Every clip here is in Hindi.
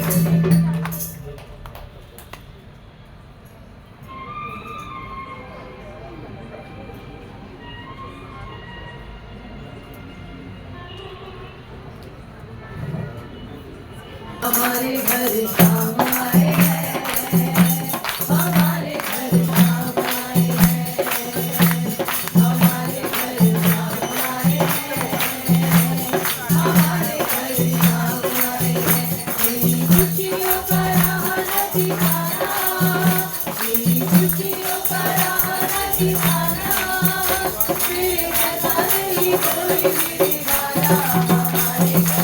हमारे घर शाम आए हैं, हमारे घर शाम आए हैं, हमारे घर शाम आए हैं, हमारे घर शाम आए हैं। मेरी खुशियों का राह ठिकाना, मेरी खुशियों का राह ठिकाना, मेरे जैसा नहीं कोई भी ठिकाना। हमारे घर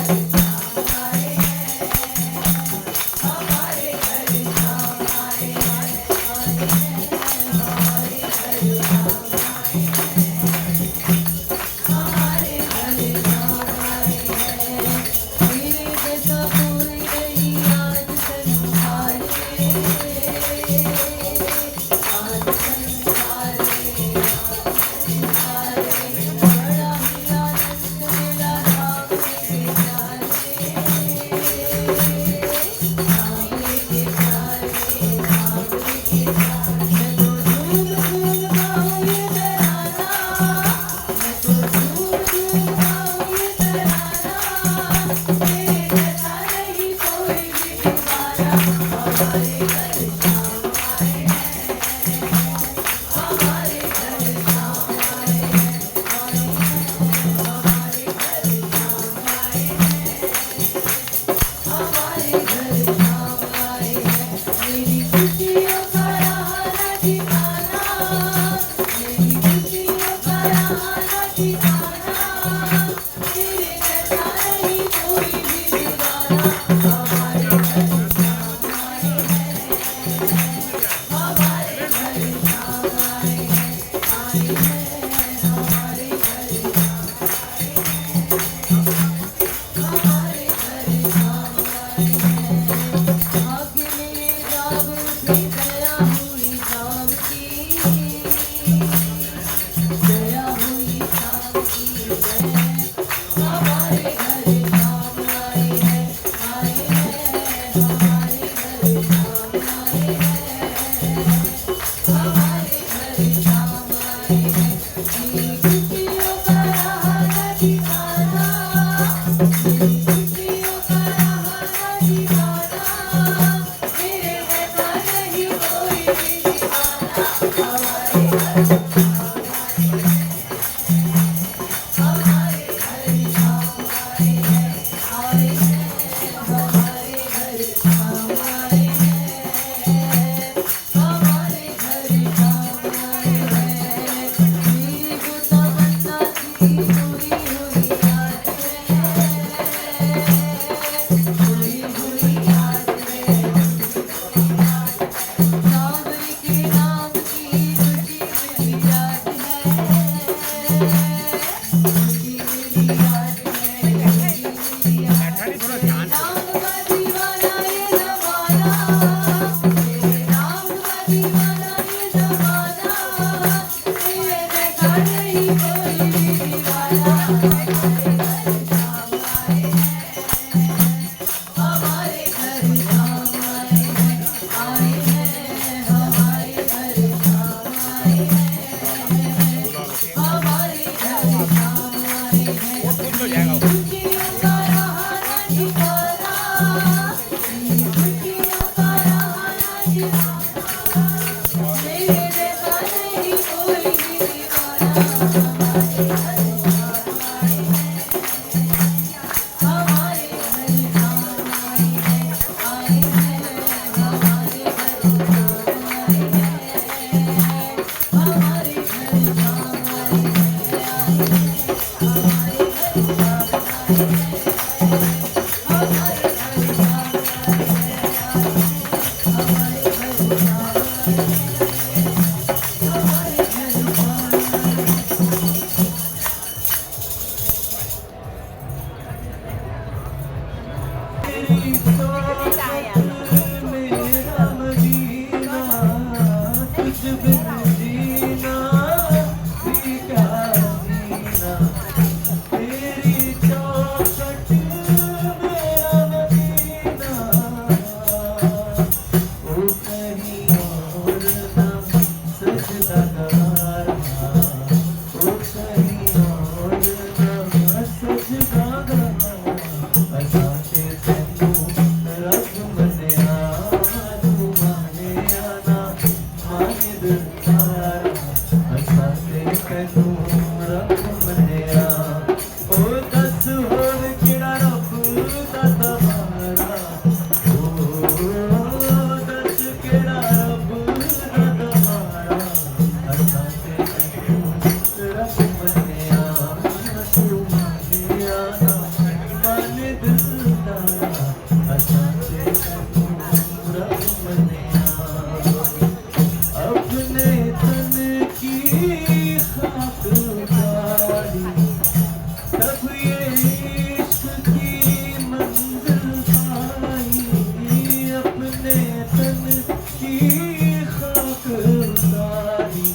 खाक उतारी,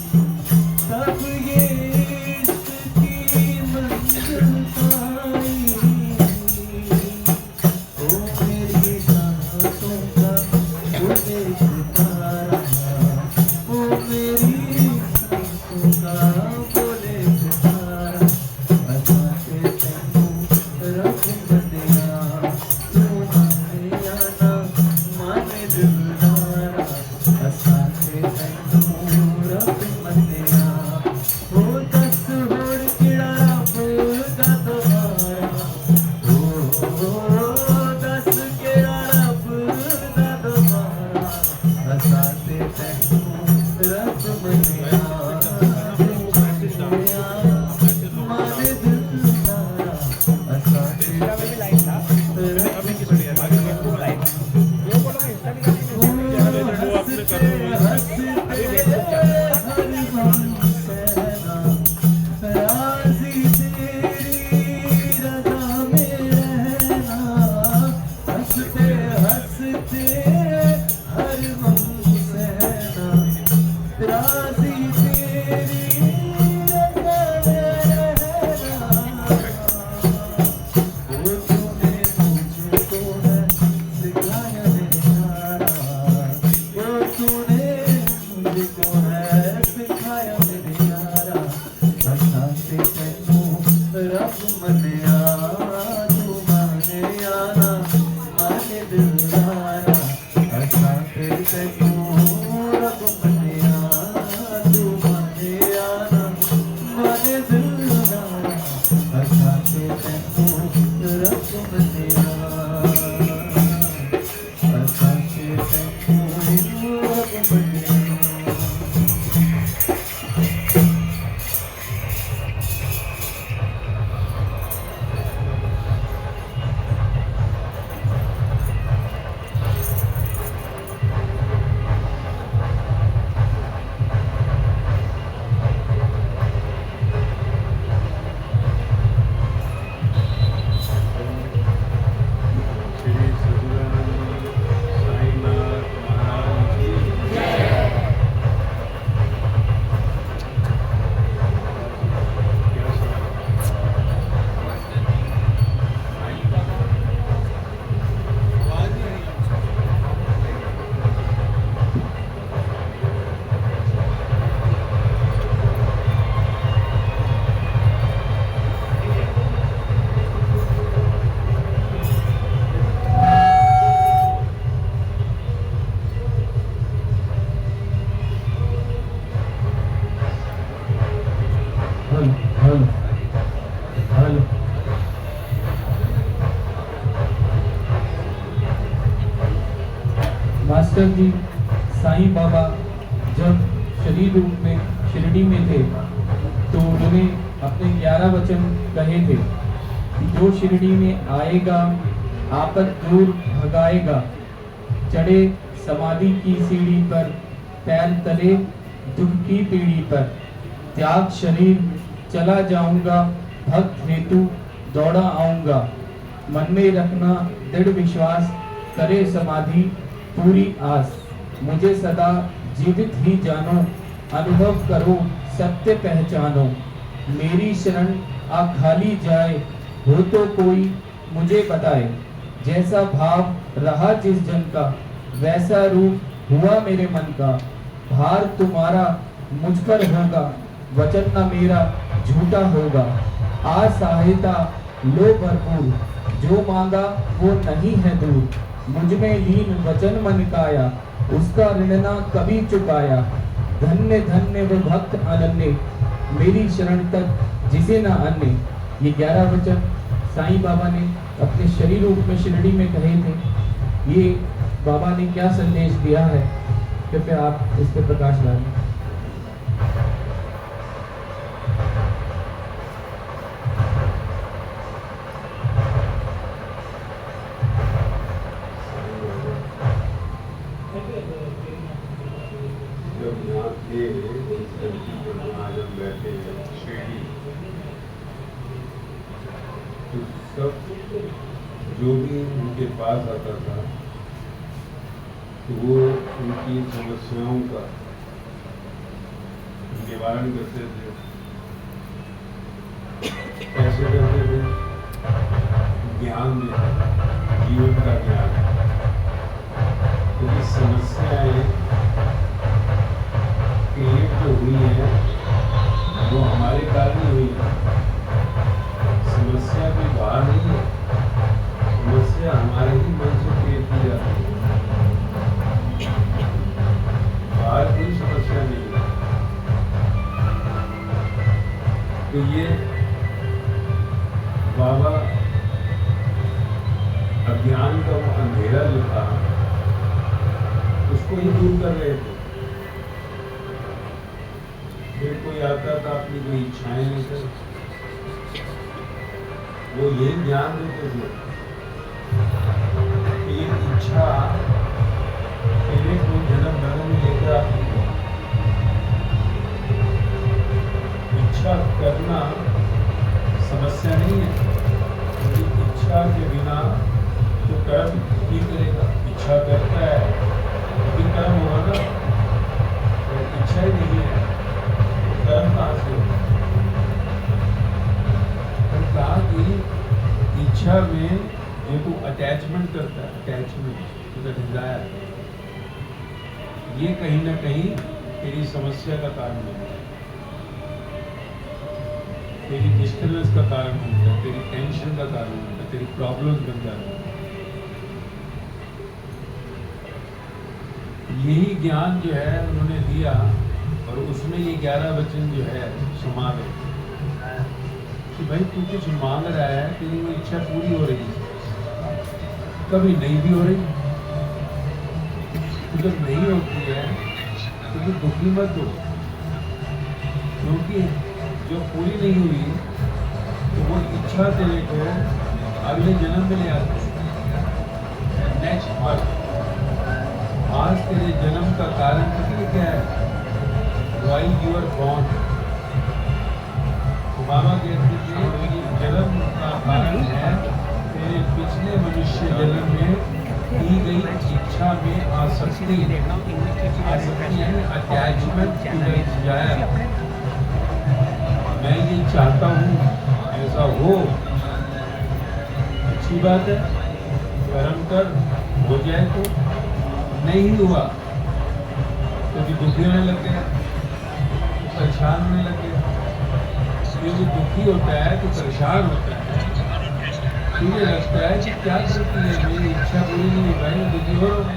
तब ये इश्क की मंजिल पाई। ओ मेरी सांसों का वो मेरी सितारा, ओ मेरी सांसों का बोले सितारा, असा के तैनू रब बंदिया, तू माने या ना माने दिलदारा, असा के तैनू रब बंदिया। ओ दस होड़ किड़ा रब दा दोबारा, ओ दस किड़ा रब दा दोबारा, असा के तैनू रब बंदिया, तू बंदिया माने दिलदारा, असा के राजी तेरी रज़ा में रहना, हंसते हंसते हर गम सहना, राजी तेरी रज़ा में रहना। वो तूने मुझको है सिखाया मेरे यारा, वो तूने मुझको है सिखाया मेरे यारा, असा से तैनू रब मनिया, तू माने या ना माने दिलदारा, असा से तैनू रब मनिया, तू माने या ना माने दिलदारा, असा से तैनू रब मनिया, असा से तैनू रब मनिया। श्री सद्गुरु साईनाथ महाराज की क्या हल हल हल मास्टर जी साईं बाबा जब शरीर रूप में शिरडी में थे तो उन्होंने अपने 11 वचन कहे थे कि जो शिरडी में आएगा आपद दूर भगाएगा, चढ़े समाधि की सीढ़ी पर, पैर तले दुख की पीढ़ी पर, त्याग शरीर चला जाऊंगा, भक्त हेतु दौड़ा आऊंगा, मन में रखना दृढ़ विश्वास, करे समाधि पूरी आस, मुझे सदा जीवित ही जानो, अनुभव करो सत्य पहचानो, मेरी शरण आ खाली जाए, हो तो कोई मुझे बताए, जैसा भाव रहा जिस जन का, वैसा रूप हुआ मेरे मन का, भार तुम्हारा मुझ पर होगा, वचन न मेरा झूठा होगा, आज सहायता लो भरपूर, जो मांगा वो नहीं है दूर, मुझ में लीन वचन मन काया, उसका ऋण ना कभी चुकाया, धन्य धन्य वो भक्त अनन्य, मेरी शरण तक जिसे न अन्य। ये 11 वचन साईं बाबा ने अपने शरीर रूप में शिरडी में कहे थे। ये बाबा ने क्या संदेश दिया है, कृपया आप इस पर प्रकाश डालें। जब यहाँ थे आज हम बैठे हैं शिरडी, तो सब जो भी उनके पास आता था तो वो उनकी समस्याओं का निवारण करते थे। कैसे करते थे? ज्ञान देते, जीवन का ज्ञान। क्योंकि समस्याएं क्रिएट जो हुई है वो हमारे कारण ही हुई है। समस्या कोई बाहर नहीं है, समस्या हमारे ही मन से क्रिएट की जाती है। बाहर कोई समस्या नहीं है। तो ये बाबा अज्ञान का वो अंधेरा जो था उसको ही दूर कर रहे थे। फिर कोई आता था अपनी कोई इच्छाएं लेकर, वो ये ज्ञान देते थे कि ये इच्छा तेरे को जन्म मरण में लेकर आती है। इच्छा करना समस्या नहीं है, क्योंकि इच्छा के बिना तो कर्म ही करेगा। इच्छा करता है तो कर्म होगा ना, तो इच्छा ही नहीं है तो कर्म कहाँ से होगा? तो कहा कि इच्छा में जो तू अटैचमेंट करता है, अटैचमेंट टू द डिजायर, ये कहीं ना कहीं तेरी समस्या का कारण बनता है, तेरी डिस्टर्बेंस का कारण बनता है, तेरी टेंशन का कारण बनता है, तेरी प्रॉब्लम्स बन जाती है। यही ज्ञान जो है उन्होंने दिया, और उसमें ये 11 वचन जो है समावे कि भाई तू कुछ मांग रहा है, तेरी वो इच्छा पूरी हो रही है, कभी नहीं भी हो रही। तो जब नहीं होती है तो तू दुखी मत हो, क्योंकि जो पूरी नहीं हुई तो वो इच्छा तेरे को अगले जन्म में ले आती है, नेक्स्ट बर्थ। आज तेरे जन्म का कारण क्या है? Why you are born? तो बाबा कहते थे कि जन्म का कारण है तेरे पिछले मनुष्य जन्म में की गई इच्छा में आसक्ति। आसक्ति यानी अटैचमेंट टू द डिजायर। मैं ये चाहता हूँ ऐसा हो, अच्छी बात है, कर्म कर, हो जाए तो। नहीं हुआ तो भी दुखी होने लग गया, परेशान होने लग गया। ये जो दुखी होता है तो परेशान होता है, तुझे लगता है कि क्या करती है, मेरी इच्छा पूरी नहीं हो पाई, मैं दुखी हो रहा हूँ।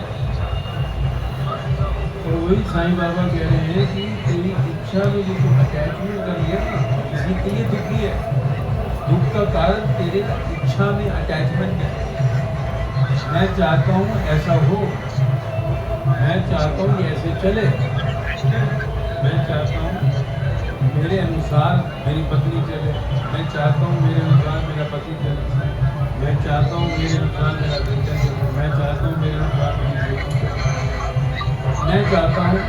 तो वही साईं बाबा कह रहे हैं कि तेरी इच्छा में जो तुम अटैचमेंट कर लिया ना, इसी के लिए दुखी है। दुख का कारण तेरे इच्छा में अटैचमेंट है। मैं चाहता हूँ ऐसा हो, मैं चाहता हूँ ये ऐसे चले, मैं चाहता हूँ मेरे अनुसार मेरी पत्नी चले, मैं चाहता हूँ मेरे अनुसार मेरा पति चले, मैं चाहता हूँ मेरे अनुसार मेरा बेटा चले, मैं चाहता हूँ मेरे अनुसार मेरी बेटी चले, मैं चाहता हूँ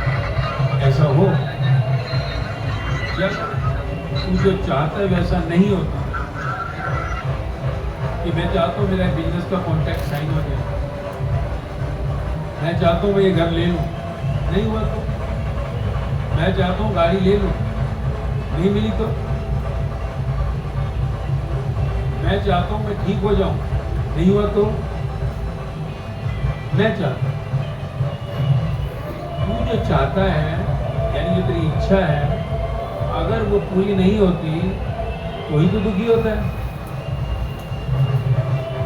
ऐसा हो। जब तू जो चाहता है वैसा नहीं होता, कि मैं चाहता हूँ मेरा बिजनेस का कॉन्ट्रैक्ट साइन हो जाए, मैं चाहता हूँ मैं ये घर ले लूँ, नहीं हुआ तो। मैं चाहता हूँ गाड़ी ले लूँ, नहीं मिली तो। मैं चाहता हूँ मैं ठीक हो जाऊँ, नहीं हुआ तो। मैं चाहता हूँ, तू जो चाहता है यानी जो तेरी इच्छा है, अगर वो पूरी नहीं होती तो ही तो दुखी होता है।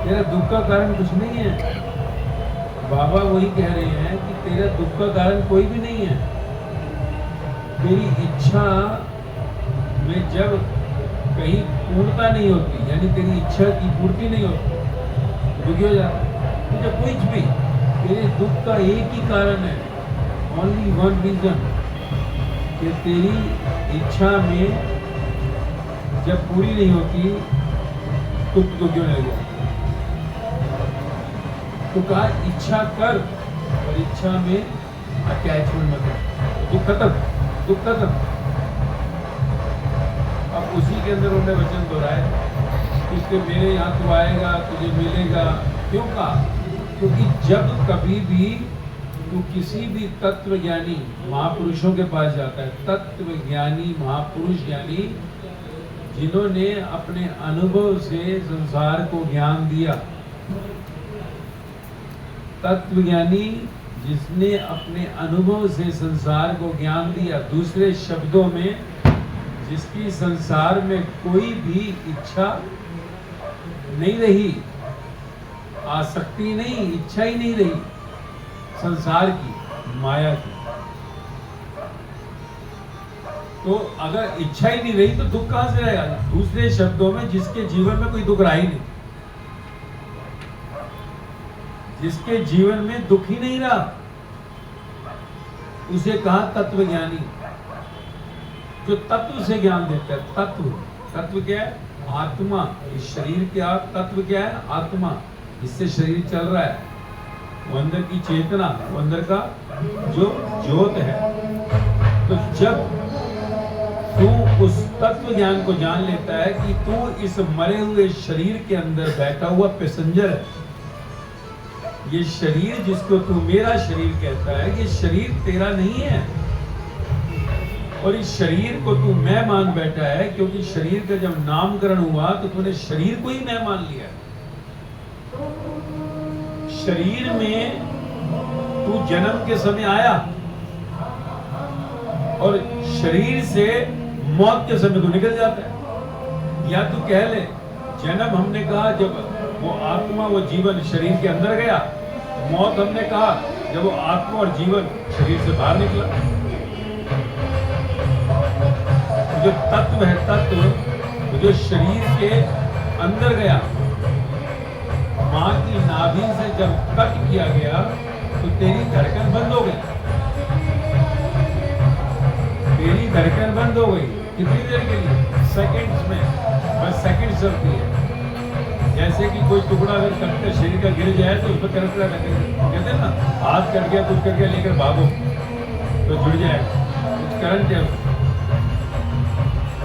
तेरा दुख का कारण कुछ नहीं है। बाबा वही कह रहे हैं कि तेरा दुख का कारण कोई भी नहीं है। तेरी इच्छा में जब कहीं पूर्णता नहीं होती, यानी तेरी इच्छा की पूर्ति नहीं होती, दुखी हो जाता है। तो जब कुछ भी तेरे दुख का एक ही कारण है, ओनली वन रीजन, कि तेरी इच्छा में जब पूरी नहीं होती तो दुखी होने लग जाता। तो कहा इच्छा कर और इच्छा में अटैचमेंट मत कर, दुख खत्म, दुख खत्म। अब उसी के अंदर उन्होंने वचन दोहराए कि मेरे यहाँ तू आएगा, तुझे मिलेगा। क्यों कहा? क्योंकि जब कभी भी तो किसी भी तत्वज्ञानी महापुरुषों के पास जाता है, तत्वज्ञानी महापुरुष ज्ञानी जिन्होंने अपने अनुभव से संसार को ज्ञान दिया, तत्वज्ञानी जिसने अपने अनुभव से संसार को ज्ञान दिया, दूसरे शब्दों में जिसकी संसार में कोई भी इच्छा नहीं रही, आसक्ति नहीं, इच्छा ही नहीं रही संसार की, माया की। तो अगर इच्छा ही नहीं रही तो दुख कहां से रहेगा? दूसरे शब्दों में जिसके जीवन में कोई दुख रहा ही नहीं, जिसके जीवन में दुख ही नहीं रहा, उसे कहा तत्वज्ञानी, जो तत्व से ज्ञान देता है। तत्व क्या है? आत्मा। इस शरीर के तत्व क्या है? आत्मा। इससे शरीर चल रहा है, वो अंदर की चेतना, वो अंदर का जो ज्योत है। तो जब तू उस तत्व ज्ञान को जान लेता है कि तू इस मरे हुए शरीर के अंदर बैठा हुआ पैसेंजर है, ये शरीर जिसको तू मेरा शरीर कहता है, ये शरीर तेरा नहीं है, और इस शरीर को तू मैं मान बैठा है, क्योंकि शरीर का जब नामकरण हुआ तो तूने शरीर को ही मैं मान लिया। शरीर में तू जन्म के समय आया और शरीर से मौत के समय तू निकल जाता है। या तू कह ले, जन्म हमने कहा जब वो आत्मा वो जीवन शरीर के अंदर गया, मौत हमने कहा जब वो आत्मा और जीवन शरीर से बाहर निकला। जो तत्व है, तत्व जो शरीर के अंदर गया, मां की नाभि से जब कट किया गया तो तेरी धड़कन बंद हो गई। तेरी धड़कन बंद हो गई कितनी देर के लिए? सेकंड्स में, बस सेकंड चलती है। जैसे कि कोई टुकड़ा अगर कट कर शरीर का गिर जाए तो उसमें करंट कहते हैं ना, हाथ कट गया कुछ करके लेकर भागो तो जुड़ जाएगा, कुछ करंट है।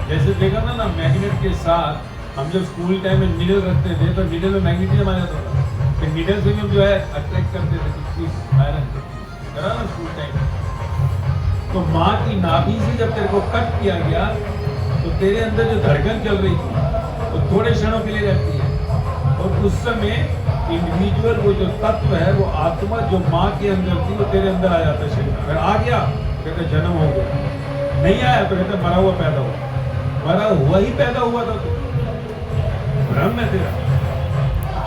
जैसे देखा ना मैग्नेट के साथ हम जब स्कूल टाइम में नीडल रखते थे तो नीडल में मैग्नेटिज्म आ जाता था, तो नीडल से भी हम जो है अट्रैक्ट करते थे आयरन करा ना स्कूल टाइम। तो माँ की नाभि से जब तेरे को कट किया गया तो तेरे अंदर जो धड़कन चल रही थी वो थोड़े क्षणों के लिए रहती है, और उस समय इंडिविजुअल वो जो तत्व है, वो आत्मा जो माँ के अंदर थी, वो तेरे अंदर आ जाता है शरीर। अगर आ गया तो कहते जन्म हो गया, नहीं आया तो कहते मरा हुआ पैदा हुआ। मरा हुआ ही पैदा हुआ था, तो भ्रम है तेरा,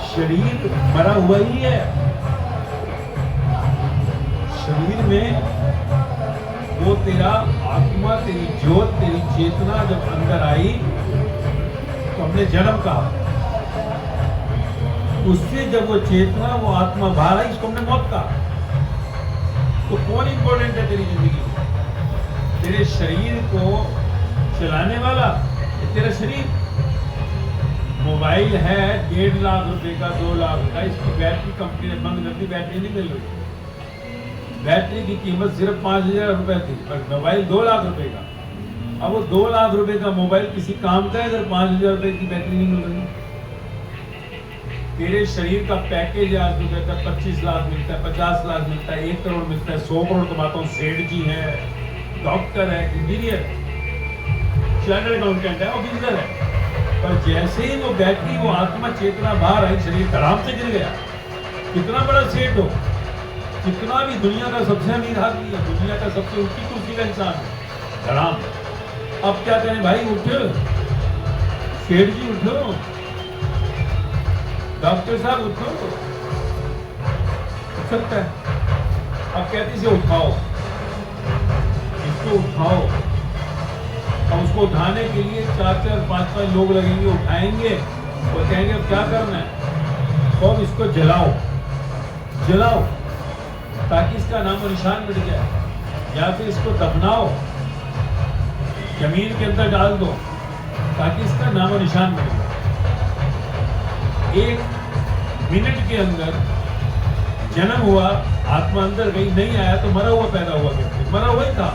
शरीर मरा हुआ ही है। शरीर में वो तेरा आत्मा, तेरी ज्योत, तेरी चेतना जब अंदर आई तो हमने जन्म कहा। उससे जब वो चेतना, वो आत्मा बाहर आई, इसको हमने मौत कहा। तो कौन इंपॉर्टेंट है तेरी जिंदगी में? तेरे शरीर को चलाने वाला तेरा शरीर। मोबाइल है 1.5 लाख रुपए का, 2 लाख का, इसकी बैटरी कंपनी ने बंद कर दी, बैटरी नहीं मिल रही। बैटरी की कीमत सिर्फ 5,000 रुपए थी, पर मोबाइल 2 लाख रुपए का। अब वो 2 लाख रुपए का मोबाइल किसी काम का है अगर 5,000 रुपए की बैटरी नहीं मिल रही? तेरे शरीर का पैकेज आज तो कहता है 25 लाख मिलता है, 50 लाख मिलता है, 1 करोड़ मिलता है, 100 करोड़ कमाता हूँ, सेठ जी है, डॉक्टर है, इंजीनियर, चार्टर्ड अकाउंटेंट है, ऑफिसर है। पर जैसे ही वो बैटरी, वो आत्मा चेतना बाहर आई, शरीर धड़ाम से गिर गया। कितना बड़ा सेठ हो, कितना भी दुनिया का सबसे अमीर आदमी है, दुनिया का सबसे ऊंची कुर्सी का इंसान है, धड़ाम। अब क्या करें भाई? उठो सेठ जी, उठो डॉक्टर साहब, उठो। उठ सकता है? अब कहती से उठाओ, इसको उठाओ। अब उसको उठाने के लिए 4-4, 5-5 लोग लगेंगे, उठाएंगे। वो कहेंगे अब क्या करना है? तो अब इसको जलाओ, जलाओ ताकि इसका नामो निशान मिट जाए, या फिर इसको दफनाओ, जमीन के अंदर डाल दो ताकि इसका नामो निशान मिट जाए। 1 मिनट के अंदर जन्म हुआ, आत्मा अंदर गई, नहीं आया तो मरा हुआ पैदा हुआ, मरा हुआ ही था।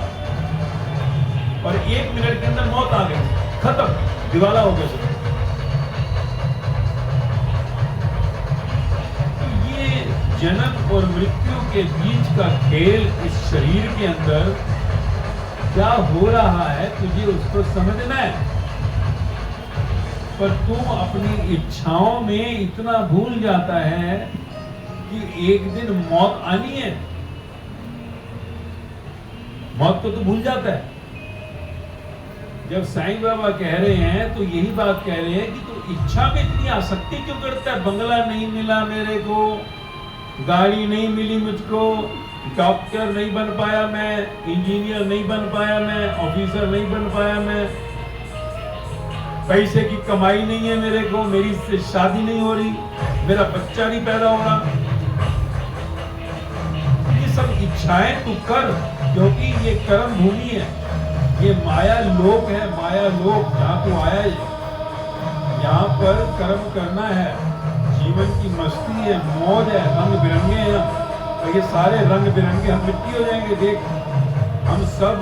और 1 मिनट के अंदर मौत आ गई, खत्म, दिवाला हो गया। ये जन्म और मृत्यु के बीच का खेल इस शरीर के अंदर क्या हो रहा है तुझे उसको समझना है। पर तुम अपनी इच्छाओं में इतना भूल जाता है कि एक दिन मौत आनी है। मौत को तो भूल जाता है। जब साईं बाबा कह रहे हैं तो यही बात कह रहे हैं कि तू इच्छा में इतनी आसक्ति क्यों करता है। बंगला नहीं मिला मेरे को, गाड़ी नहीं मिली मुझको, डॉक्टर नहीं बन पाया मैं, इंजीनियर नहीं बन पाया मैं, ऑफिसर नहीं बन पाया मैं, पैसे की कमाई नहीं है मेरे को, मेरी से शादी नहीं हो रही, मेरा बच्चा नहीं पैदा हो रहा। ये सब इच्छाएं तू कर, क्योंकि ये कर्म भूमि है, ये माया लोक है। माया लोक जहाँ तू आया है, यहाँ पर कर्म करना है। जीवन की मस्ती है, मौज है, रंग बिरंगे हैं और ये सारे रंग बिरंगे हम मिट्टी हो जाएंगे। देख हम सब,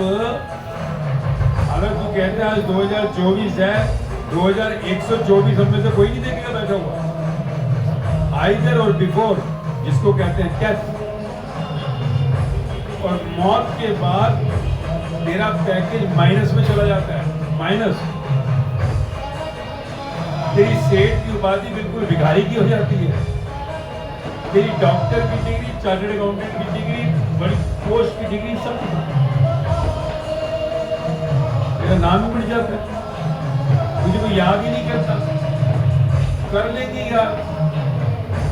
अगर तू कहते हैं आज 2024 है, 2124 हम में से कोई नहीं देखेगा बैठा हुआ। आइदर और बिफोर, जिसको कहते हैं डेथ, और मौत के बाद तेरा पैकेज माइनस में चला जाता है। माइनस, तेरी सेठ की उपाधि बिल्कुल भिखारी की हो जाती है। तेरी डॉक्टर की डिग्री, चार्टर्ड अकाउंटेंट की डिग्री, बड़ी पोस्ट की डिग्री, सब तेरा नाम ही मिट जाता है। मुझे कोई याद ही नहीं करता। कर लेगी यार,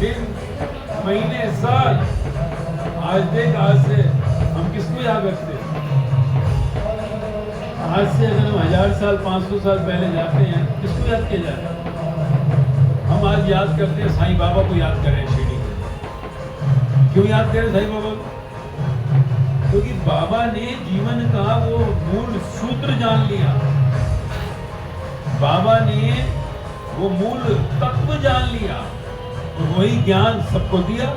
दिन, महीने, साल। आज देख, आज से हम किसको याद रखते हैं? आज से अगर हम 1000 साल 500 साल पहले जाते हैं, किसको याद किया जाता है? हम आज याद करते हैं साईं बाबा को याद करें शिरडी में। क्यों याद करें साईं बाबा को? क्योंकि बाबा ने जीवन का वो मूल सूत्र जान लिया। बाबा ने वो मूल तत्व जान लिया, तो वही ज्ञान सबको दिया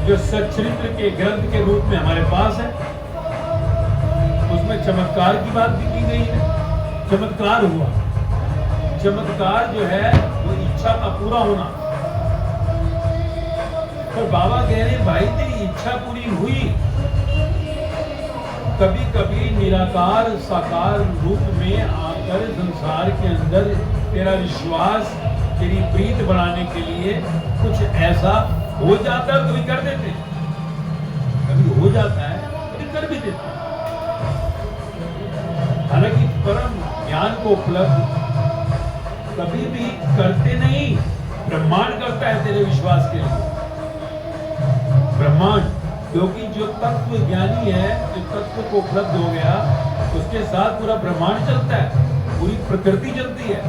जो सच्चरित्र के ग्रंथ के रूप में हमारे पास है। उसमें चमत्कार की बात भी की गई है। चमत्कार हुआ। चमत्कार जो है वो इच्छा का पूरा होना। तो बाबा कह रहे भाई तेरी इच्छा पूरी हुई। कभी कभी निराकार साकार रूप में आकर संसार के अंदर तेरा विश्वास, तेरी प्रीत बढ़ाने के लिए कुछ ऐसा हो जाता है, कभी कर देते, कभी हो जाता है, कभी कर भी देते। हालांकि परम ज्ञान को उपलब्ध कभी भी करते नहीं, ब्रह्मांड करता है तेरे विश्वास के लिए। ब्रह्मांड, क्योंकि जो तत्व ज्ञानी है, जो तत्व को उपलब्ध हो गया, उसके साथ पूरा ब्रह्मांड चलता है, पूरी प्रकृति चलती है।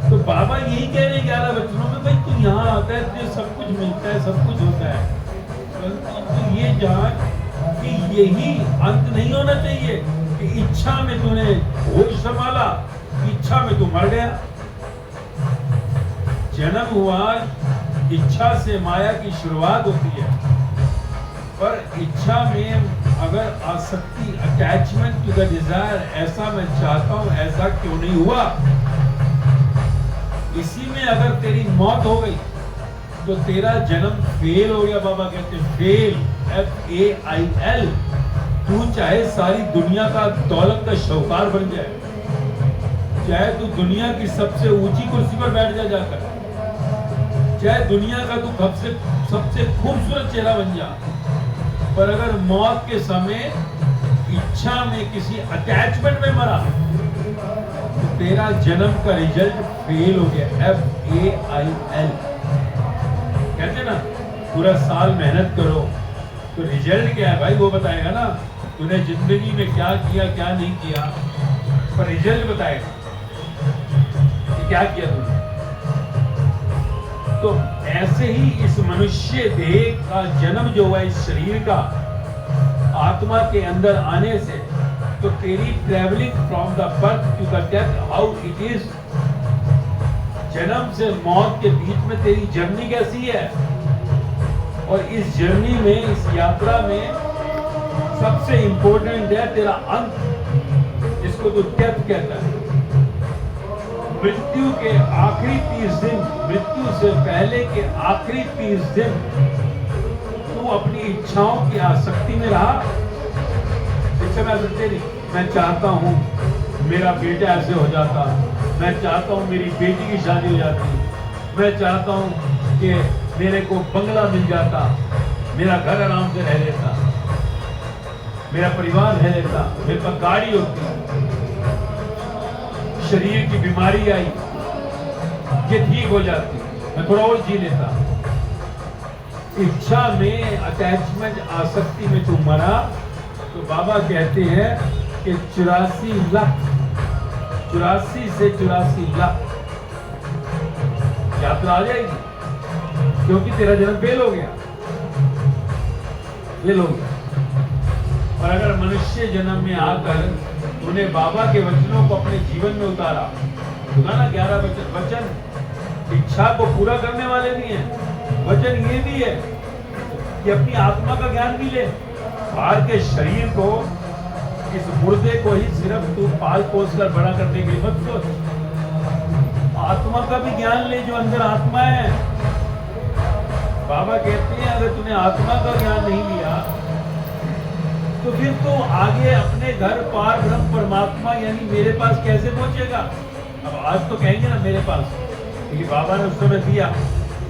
तो बाबा यही कह रहे 11 वचनों में, भाई तू यहाँ आता है, तुझे सब कुछ मिलता है, सब कुछ होता है, तो ये जान कि यही अंत नहीं होना चाहिए कि इच्छा में तूने होश संभाला, इच्छा में तू मर गया। जन्म हुआ, इच्छा से माया की शुरुआत होती है, पर इच्छा में अगर आसक्ति, अटैचमेंट टू द डिजायर, ऐसा मैं चाहता हूं, ऐसा क्यों नहीं हुआ, इसी में अगर तेरी मौत हो गई तो तेरा जन्म फेल हो गया। बाबा कहते हैं फेल, FAIL। तू चाहे सारी दुनिया का दौलत का शौकार बन जाए, चाहे तू दुनिया की सबसे ऊंची कुर्सी पर बैठ जाकर, चाहे दुनिया का तू सबसे खूबसूरत चेहरा बन जा, पर अगर मौत के समय इच्छा में किसी अटैचमेंट में मरा तो तेरा जन्म का रिजल्ट फेल हो गया। FAIL। कहते ना पूरा साल मेहनत करो तो रिजल्ट क्या है भाई, वो बताएगा ना तूने जिंदगी में क्या किया क्या नहीं किया, पर रिजल्ट बताएगा कि क्या किया तूने। तो ऐसे ही इस मनुष्य देह का जन्म जो हुआ, इस शरीर का आत्मा के अंदर आने से, तो तेरी travelling from the birth to the death, how it is, जन्म से मौत के बीच में तेरी जर्नी कैसी है। और इस जर्नी में, इस यात्रा में सबसे इंपॉर्टेंट है तेरा अंत, जिसको तो डेथ कहता है, मृत्यु के आखिरी 30 दिन, मृत्यु से पहले के आखिरी 30 दिन तू अपनी इच्छाओं की आसक्ति में रहा। इच्छा में आसक्ति नहीं, मैं चाहता हूँ मेरा बेटा ऐसे हो जाता, मैं चाहता हूँ मेरी बेटी की शादी हो जाती, मैं चाहता हूँ कि मेरे को बंगला मिल जाता, मेरा घर आराम से रह लेता, मेरा परिवार रह लेता, मेरे पास गाड़ी होती, शरीर की बीमारी आई ये ठीक हो जाती, मैं थोड़ा और जी लेता। इच्छा में, अटैचमेंट, आसक्ति में तू मरा तो बाबा कहते हैं कि 84 लाख, 84 से 84 लाख यात्रा आ जाएगी, क्योंकि तेरा जन्म फेल हो गया, फेल हो गया। और अगर मनुष्य जन्म में आकर तूने बाबा के वचनों को अपने जीवन में उतारा, सुना ना 11 वचन इच्छा को पूरा करने वाले भी हैं। वचन ये भी है कि अपनी आत्मा का ज्ञान भी ले, बाहर के शरीर को, इस मुर्दे को ही सिर्फ तू पाल पोस कर बड़ा करने के लिए मत सोच, आत्मा का भी ज्ञान ले जो अंदर आत्मा है। बाबा कहते हैं अगर तूने आत्मा का ज्ञान नहीं लिया तो फिर तो आगे अपने घर पार ब्रह्म परमात्मा यानी मेरे पास कैसे पहुंचेगा। अब आज तो कहेंगे ना मेरे पास, क्योंकि बाबा ने उस समय दिया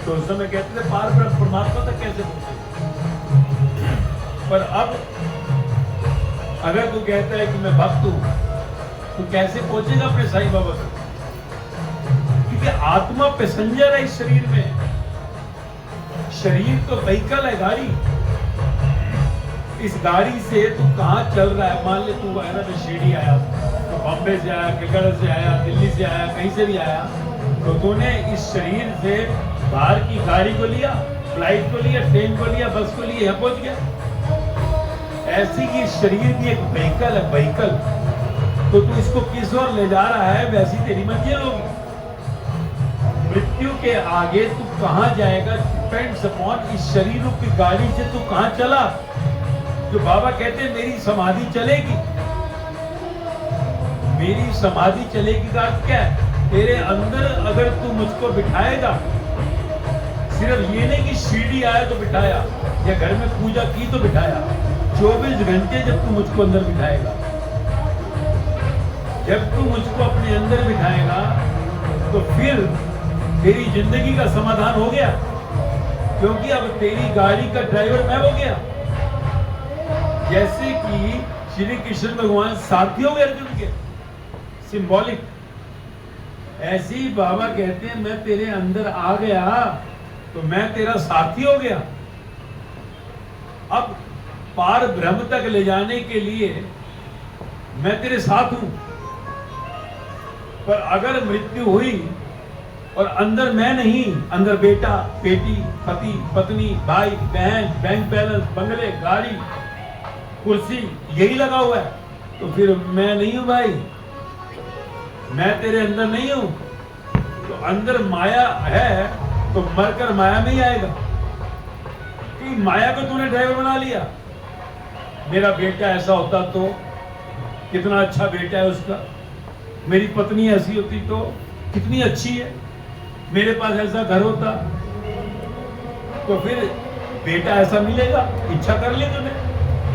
तो उस समय कहते थे पार ब्रह्म परमात्मा तक कैसे पहुंचेगा। पर अब अगर तू कहता है कि मैं भक्त हूं तो कैसे पहुंचेगा अपने साईं बाबा तक, क्योंकि आत्मा पैसेंजर है इस शरीर में। शरीर तो व्हीकल है, गाड़ी। इस गाड़ी से तू कहाँ चल रहा है। मान ले तू है ना तो शिरडी आया, तो बॉम्बे से आया, कलकत्ता से आया, दिल्ली से आया, कहीं से भी आया, तो तूने इस शरीर से बाहर की गाड़ी को लिया, फ्लाइट को लिया, ट्रेन को लिया, बस को लिया, यहाँ पहुंच गया। ऐसी कि शरीर भी एक व्हीकल है, व्हीकल। तो तू इसको किस ओर ले जा रहा है वैसी तेरी मंजिल होगी। मृत्यु के आगे तू कहाँ जाएगा डिपेंड्स अपॉन इस शरीर की गाड़ी से तू कहाँ चला। जो बाबा कहते हैं मेरी समाधि चलेगी, मेरी समाधि चलेगी का अर्थ क्या है? तेरे अंदर अगर तू मुझको बिठाएगा, सिर्फ ये नहीं कि शिरडी आया तो बिठाया या घर में पूजा की तो बिठाया, 24 घंटे जब तू मुझको अंदर बिठाएगा, जब तू मुझको अपने अंदर बिठाएगा तो फिर तेरी जिंदगी का समाधान हो गया, क्योंकि अब तेरी गाड़ी का ड्राइवर मैं हो गया। जैसे कि श्री कृष्ण भगवान साथी हो गए अर्जुन के, सिंबॉलिक। ऐसे ही बाबा कहते हैं मैं तेरे अंदर आ गया तो मैं तेरा साथी हो गया। अब पार ब्रह्म तक ले जाने के लिए मैं तेरे साथ हूं। पर अगर मृत्यु हुई और अंदर मैं नहीं, अंदर बेटा, बेटी, पति, पत्नी, भाई, बहन, बैंक बैलेंस, बंगले, गाड़ी, कुर्सी यही लगा हुआ है, तो फिर मैं नहीं हूं भाई, मैं तेरे अंदर नहीं हूं। तो अंदर माया है तो मरकर माया में ही आएगा, कि माया को तूने ड्राइवर बना लिया। मेरा बेटा ऐसा होता तो कितना अच्छा बेटा है उसका, मेरी पत्नी ऐसी होती तो कितनी अच्छी है, मेरे पास ऐसा घर होता तो फिर बेटा ऐसा मिलेगा। इच्छा कर ली तूने,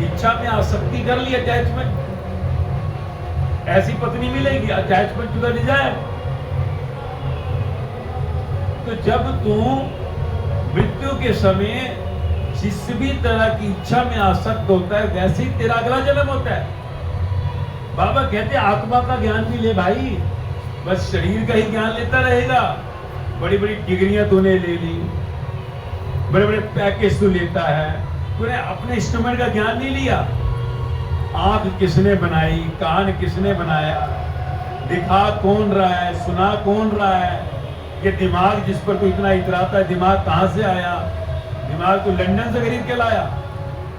इच्छा में आसक्ति कर ली, अटैचमेंट, ऐसी पत्नी मिलेगी, अटैचमेंट टू द डिजायर। तो जब तू मृत्यु के समय जिस भी तरह की इच्छा में आसक्त होता है वैसे ही तेरा अगला जन्म होता है। बाबा कहते हैं आत्मा का ज्ञान भी ले भाई, बस शरीर का ही ज्ञान लेता रहेगा। बड़ी बड़ी डिग्रियां तूने ले ली, बड़े बड़े पैकेज तू लेता है, तूने अपने इंस्ट्रूमेंट का ज्ञान नहीं लिया। आंख किसने बनाई, कान किसने बनाया, दिखा कौन रहा है, सुना कौन रहा है, ये दिमाग जिस पर तू इतना इतराता है दिमाग कहां से आया। दिमाग तू लंदन से खरीद के लाया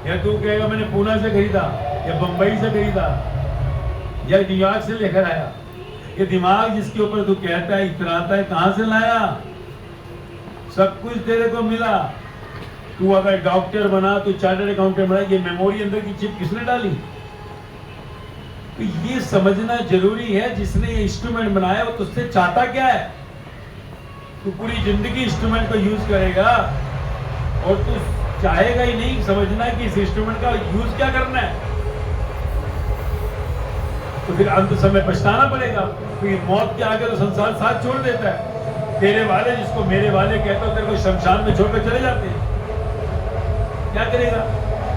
या तू कहेगा मैंने पूना से खरीदा या बंबई से खरीदा या न्यूयॉर्क से लेकर आया। ये दिमाग जिसके ऊपर तू कहता है इतराता है कहां से लाया? सब कुछ तेरे को मिला। तू अगर डॉक्टर बना, तू चार्टर्ड अकाउंटेंट बना, ये मेमोरी अंदर की चिप किसने डाली? तो ये समझना जरूरी है, जिसने ये इंस्ट्रूमेंट बनाया वो तुझसे चाहता क्या है। तू पूरी जिंदगी इंस्ट्रूमेंट को यूज करेगा और तू चाहेगा ही नहीं समझना कि इस इंस्ट्रूमेंट का यूज क्या करना है, तो फिर अंत समय पछताना पड़ेगा। फिर मौत के आगे तो संसार साथ छोड़ देता है। तेरे वाले, जिसको मेरे वाले कहते हो, तेरे को शमशान में छोड़कर चले जाते हैं, क्या करेगा।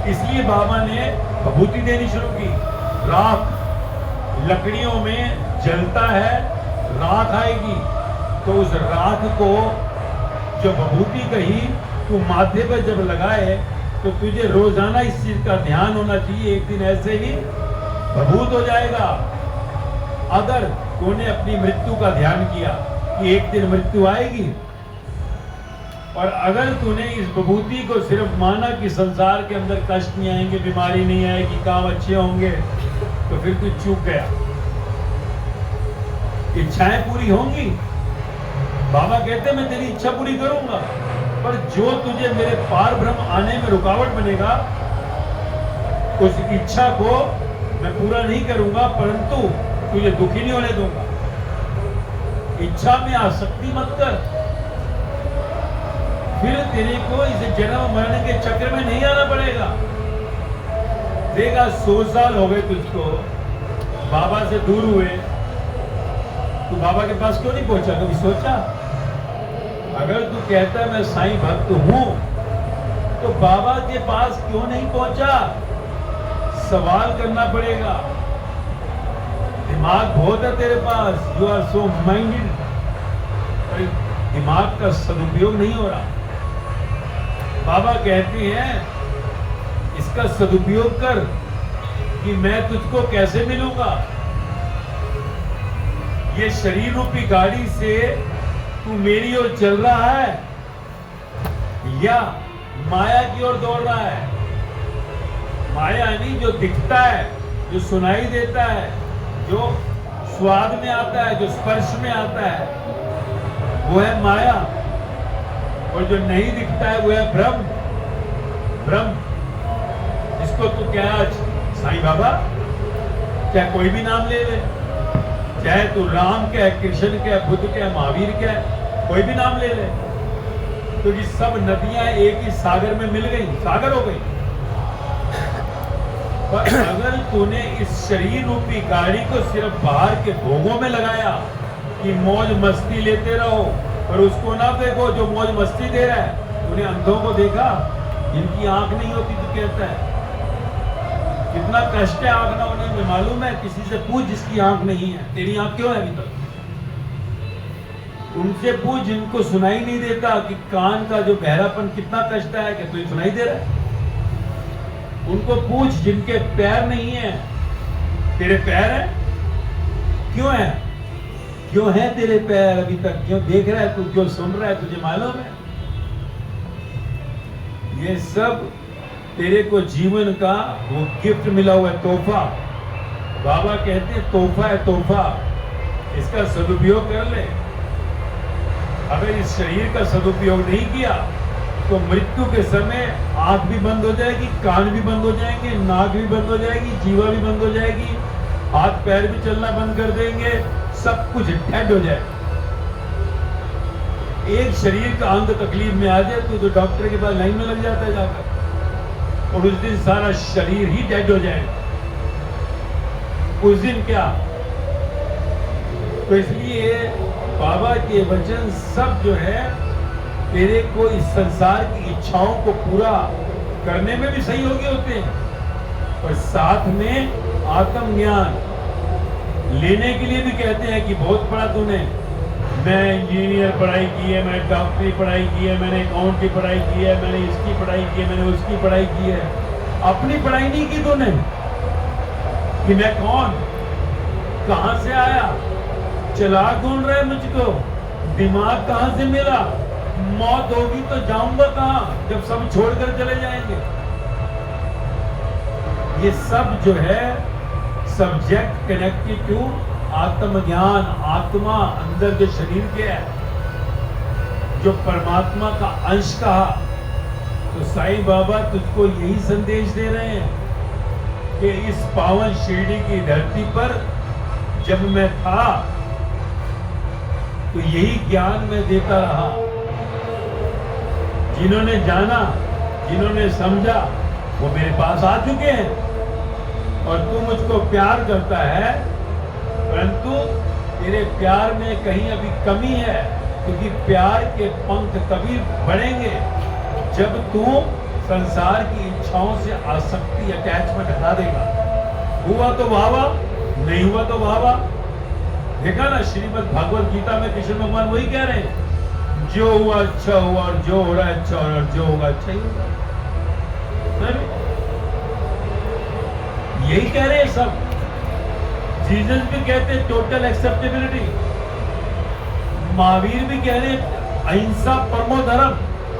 इसलिए बाबा ने विभूति देनी शुरू की। राख लकड़ियों में जलता है, राख आएगी, तो उस राख को जो विभूति कही तू माथे पर जब लगाए तो तुझे रोजाना इस चीज का ध्यान होना चाहिए, एक दिन ऐसे ही भभूत हो जाएगा। अगर तूने अपनी मृत्यु का ध्यान किया कि एक दिन मृत्यु आएगी, और अगर तूने इस विभूति को सिर्फ माना कि संसार के अंदर कष्ट नहीं आएंगे, बीमारी नहीं आएगी, काम अच्छे होंगे, तो फिर तू चूक गया। इच्छाएं पूरी होंगी, बाबा कहते मैं तेरी इच्छा पूरी करूंगा, पर जो तुझे मेरे पार ब्रह्म आने में रुकावट बनेगा, उस इच्छा को मैं पूरा नहीं करूंगा, परंतु तुझे दुखी नहीं होने दूंगा। इच्छा में आसक्ति मत कर, फिर तेरे को इस जन्म मरण के चक्र में नहीं आना पड़ेगा। देखा 100 साल हो गए तुझको, बाबा से दूर हुए, तू बाबा के पास क्यों नहीं पहुंचा, कभी सोचा। अगर तू कहता है मैं साईं भक्त हूं, तो बाबा के पास क्यों नहीं पहुंचा, सवाल करना पड़ेगा। दिमाग बहुत है तेरे पास, यू आर सो माइंडेड, दिमाग का सदुपयोग नहीं हो रहा। बाबा कहते हैं इसका सदुपयोग कर कि मैं तुझको कैसे मिलूंगा। ये शरीर रूपी गाड़ी से तू मेरी ओर चल रहा है या माया की ओर दौड़ रहा है। माया नहीं, जो दिखता है, जो सुनाई देता है, जो स्वाद में आता है, जो स्पर्श में आता है, वो है माया, और जो नहीं दिखता है वो है ब्रह्म। ब्रह्म इसको तू क्या आज साईं बाबा, चाहे कोई भी नाम ले ले, चाहे तू राम कह, कृष्ण कह, बुद्ध कह, महावीर कह, कोई भी नाम ले ले, क्योंकि तो सब नदियां एक ही सागर में मिल गई, सागर हो गई। पर अगर तूने इस शरीर रूपी गाड़ी को सिर्फ बाहर के भोगों में लगाया कि मौज मस्ती लेते रहो, पर उसको ना देखो जो मौज मस्ती दे रहा है। तूने अंधों को देखा जिनकी आंख नहीं होती, तो कहता है कितना कष्ट है आंख ना होने में, मालूम है। किसी से पूछ जिसकी आंख नहीं है, तेरी आंख क्यों है अभी तक। उनसे पूछ जिनको सुनाई नहीं देता कि कान का जो बहरापन कितना कष्ट है, कि तुझे सुनाई दे रहा है। उनको पूछ जिनके पैर नहीं है, तेरे पैर है, क्यों है, क्यों है तेरे पैर अभी तक, क्यों देख रहा है तू, क्यों सुन रहा है, तुझे मालूम है। ये सब तेरे को जीवन का वो गिफ्ट मिला हुआ है, तोहफा। बाबा कहते हैं तोहफा है, तोहफा, इसका सदुपयोग कर ले। अगर इस शरीर का सदुपयोग नहीं किया तो मृत्यु के समय आंख भी बंद हो जाएगी, कान भी बंद हो जाएंगे, नाक भी बंद हो जाएगी, जीवा भी बंद हो जाएगी, हाथ पैर भी चलना बंद कर देंगे, सब कुछ डेड हो जाएगा। एक शरीर का अंग तकलीफ में आ जाए तो डॉक्टर के पास लाइन में लग जाता है जाकर, और उस दिन सारा शरीर ही डेड हो जाएगा। उस दिन क्या, तो इसलिए बाबा के वचन सब जो है तेरे को इस संसार की इच्छाओं को पूरा करने में भी सहयोगी होते हैं, और साथ में आत्म ज्ञान लेने के लिए भी कहते हैं कि बहुत पढ़ा तूने, मैं इंजीनियर पढ़ाई की है, मैं डॉक्टरी पढ़ाई की है, मैंने अकाउंट की पढ़ाई की है, मैंने इसकी पढ़ाई की है, मैंने उसकी पढ़ाई की है। अपनी पढ़ाई नहीं की तूने कि मैं कौन, कहां से आया, चला कौन रहा है मुझको, दिमाग कहां से मिला, मौत होगी तो जाऊंगा कहां, जब सब छोड़कर चले जाएंगे। ये सब जो है सब्जेक्ट कनेक्टेड टू आत्मज्ञान, आत्मा अंदर जो शरीर के है, जो परमात्मा का अंश कहा, तो साईं बाबा तुझको यही संदेश दे रहे हैं कि इस पावन शिरडी की धरती पर जब मैं था तो यही ज्ञान मैं देता रहा। जिन्होंने जाना, जिन्होंने समझा, वो मेरे पास आ चुके हैं। और तू मुझको प्यार करता है, परंतु तेरे प्यार में कहीं अभी कमी है, क्योंकि प्यार के पंख तभी बढ़ेंगे जब तू संसार की इच्छाओं से आसक्ति, अटैचमेंट हटा देगा। हुआ तो वाह वाह, नहीं हुआ तो वाह वाह। देखा ना, श्रीमद् भागवत गीता में कृष्ण भगवान वही कह रहे हैं, जो हुआ अच्छा हुआ, और जो हो रहा है अच्छा हो रहा है, और जो होगा अच्छा ही होगा। यही कह रहे हैं सब। जीसस भी कहते हैं टोटल एक्सेप्टेबिलिटी। महावीर भी कह रहे हैं अहिंसा परमो धर्म,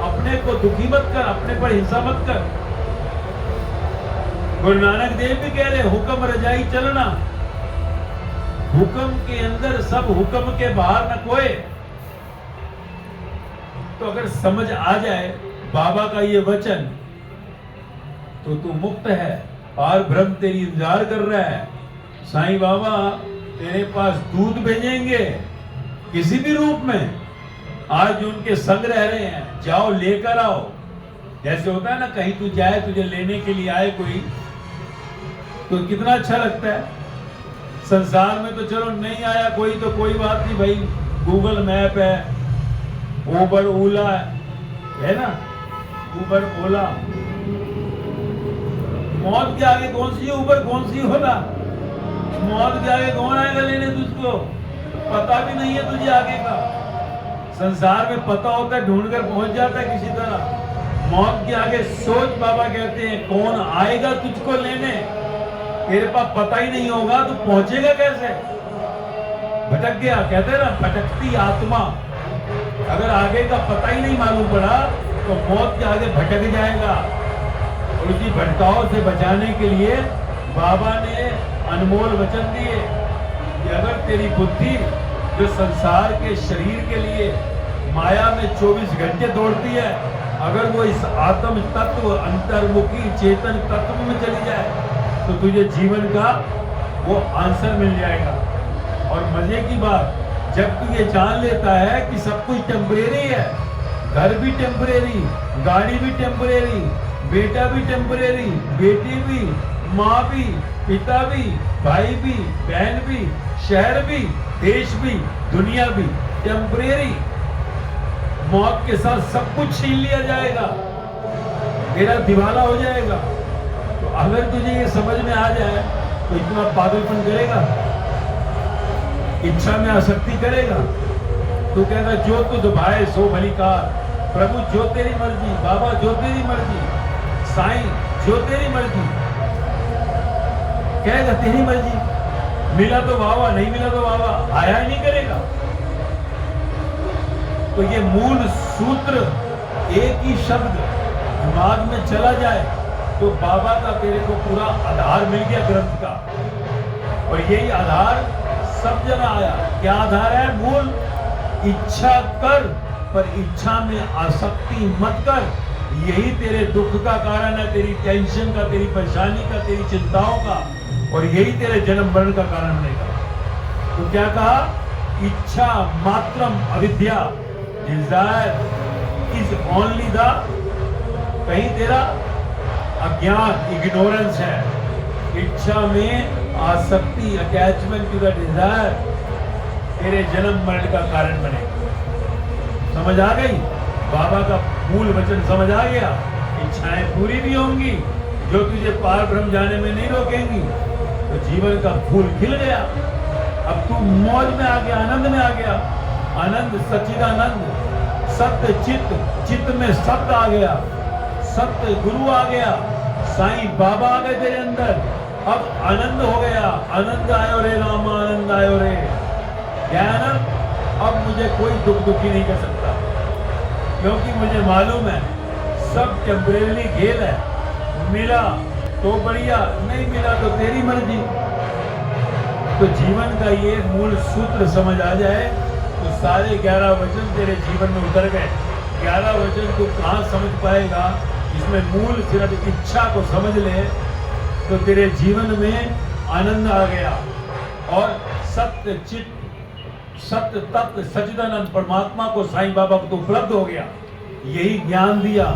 अपने को दुखी मत कर, अपने पर हिंसा मत कर। गुरु नानक देव भी कह रहे हैं हुक्म रजाई चलना, हुक्म के अंदर सब, हुक्म के बाहर न कोई। तो अगर समझ आ जाए बाबा का ये वचन, तो तू मुक्त है। पार ब्रह्म तेरी इंतजार कर रहा है। साईं बाबा तेरे पास दूध भेजेंगे किसी भी रूप में। आज उनके संग रह रहे हैं, जाओ लेकर आओ। जैसे होता है ना, कहीं तू जाए, तुझे लेने के लिए आए कोई, तो कितना अच्छा लगता है। संसार में तो चलो नहीं आया कोई तो कोई बात नहीं भाई, गूगल मैप है, उबर ओला है ना, उबर ओला। मौत के आगे कौन सी उबर, कौन सी ओला? मौत के आगे कौन आएगा लेने तुझको? पता भी नहीं है तुझे आगे का। संसार में पता होता है, ढूंढ कर पहुंच जाता है किसी तरह। मौत के आगे सोच, बाबा कहते हैं कौन आएगा तुझको लेने? तेरे पास पता ही नहीं होगा तो पहुंचेगा कैसे? भटक गया, कहते हैं ना, भटकती आत्मा। अगर आगे का पता ही नहीं मालूम पड़ा तो मौत के आगे भटक जाएगा। और उसी भटकाव से बचाने के लिए बाबा ने अनमोल वचन दिए कि अगर तेरी बुद्धि जो संसार के शरीर के लिए माया में 24 घंटे दौड़ती है, अगर वो इस आत्म तत्व, अंतर्मुखी चेतन तत्व में चली जाए, तो तुझे जीवन का वो आंसर मिल जाएगा। और मजे की बात, जब तू ये जान लेता है कि सब कुछ टेम्परेरी है, घर भी टेम्परेरी, गाड़ी भी टेम्परेरी, बेटा भी टेम्परेरी, बेटी भी, माँ भी, पिता भी, भाई भी, बहन भी, शहर भी, देश भी, दुनिया भी टेम्परेरी। मौत के साथ सब कुछ छीन लिया जाएगा, तेरा दिवाला हो जाएगा। तो अगर तुझे ये समझ में आ जाए तो इतना पागलपन करेगा, इच्छा में आसक्ति करेगा। तो कहता जो तुझ भाई सो भली कार, प्रभु जो तेरी मर्जी, बाबा जो तेरी मर्जी, साईं जो तेरी मर्जी। कहेगा तेरी मर्जी, मिला तो वावा, नहीं मिला तो वावा, आया ही नहीं करेगा। तो ये मूल सूत्र, एक ही शब्द दिमाग में चला जाए तो बाबा का तेरे को पूरा आधार मिल गया ग्रंथ का। और यही आधार सब जगह आया। क्या आधार है? मूल इच्छा कर, पर इच्छा में आसक्ति मत कर। यही तेरे दुख का कारण है, तेरी टेंशन का, तेरी परेशानी का, तेरी चिंताओं का, और यही तेरे जन्म मरण का कारण बनेगा। तो क्या कहा? इच्छा मात्रम अविद्या, डिजायर इज ओनली द, कहीं तेरा अज्ञान, इग्नोरेंस है। इच्छा में आसक्ति, अटैचमेंट टू द डिजायर तेरे जन्म मरण का कारण बनेगा। समझ आ गई? बाबा का मूल वचन समझ आ गया। इच्छाएं पूरी भी होंगी जो तुझे पार ब्रह्म जाने में नहीं रोकेंगी। तो जीवन का फूल खिल गया। अब तू मौज में आ गया, आनंद में आ गया। आनंद सच्चिदानंद, सत्य चित्त, चित्त में सत्य आ गया, सत्य गुरु आ गया, साईं बाबा आ गए तेरे अंदर। अब आनंद हो गया। आनंद आयो रे रामा, आनंद आयो रे। क्या आनंद? अब मुझे कोई दुख दुखी नहीं कर सकता, क्योंकि मुझे मालूम है सब टेम्परेरी खेल है। मिला तो बढ़िया, नहीं मिला तो तेरी मर्जी। तो जीवन का ये मूल सूत्र समझ आ जाए तो सारे 11 वचन तेरे जीवन में उतर गए। 11 वचन तू कहाँ समझ पाएगा? इसमें मूल सिर्फ इच्छा को समझ ले। तो तेरे जीवन में आनंद आ गया और सत्य चित्त सत्य तत्व सच्चिदानंद परमात्मा को साईं बाबा को तो उपलब्ध हो गया। यही ज्ञान दिया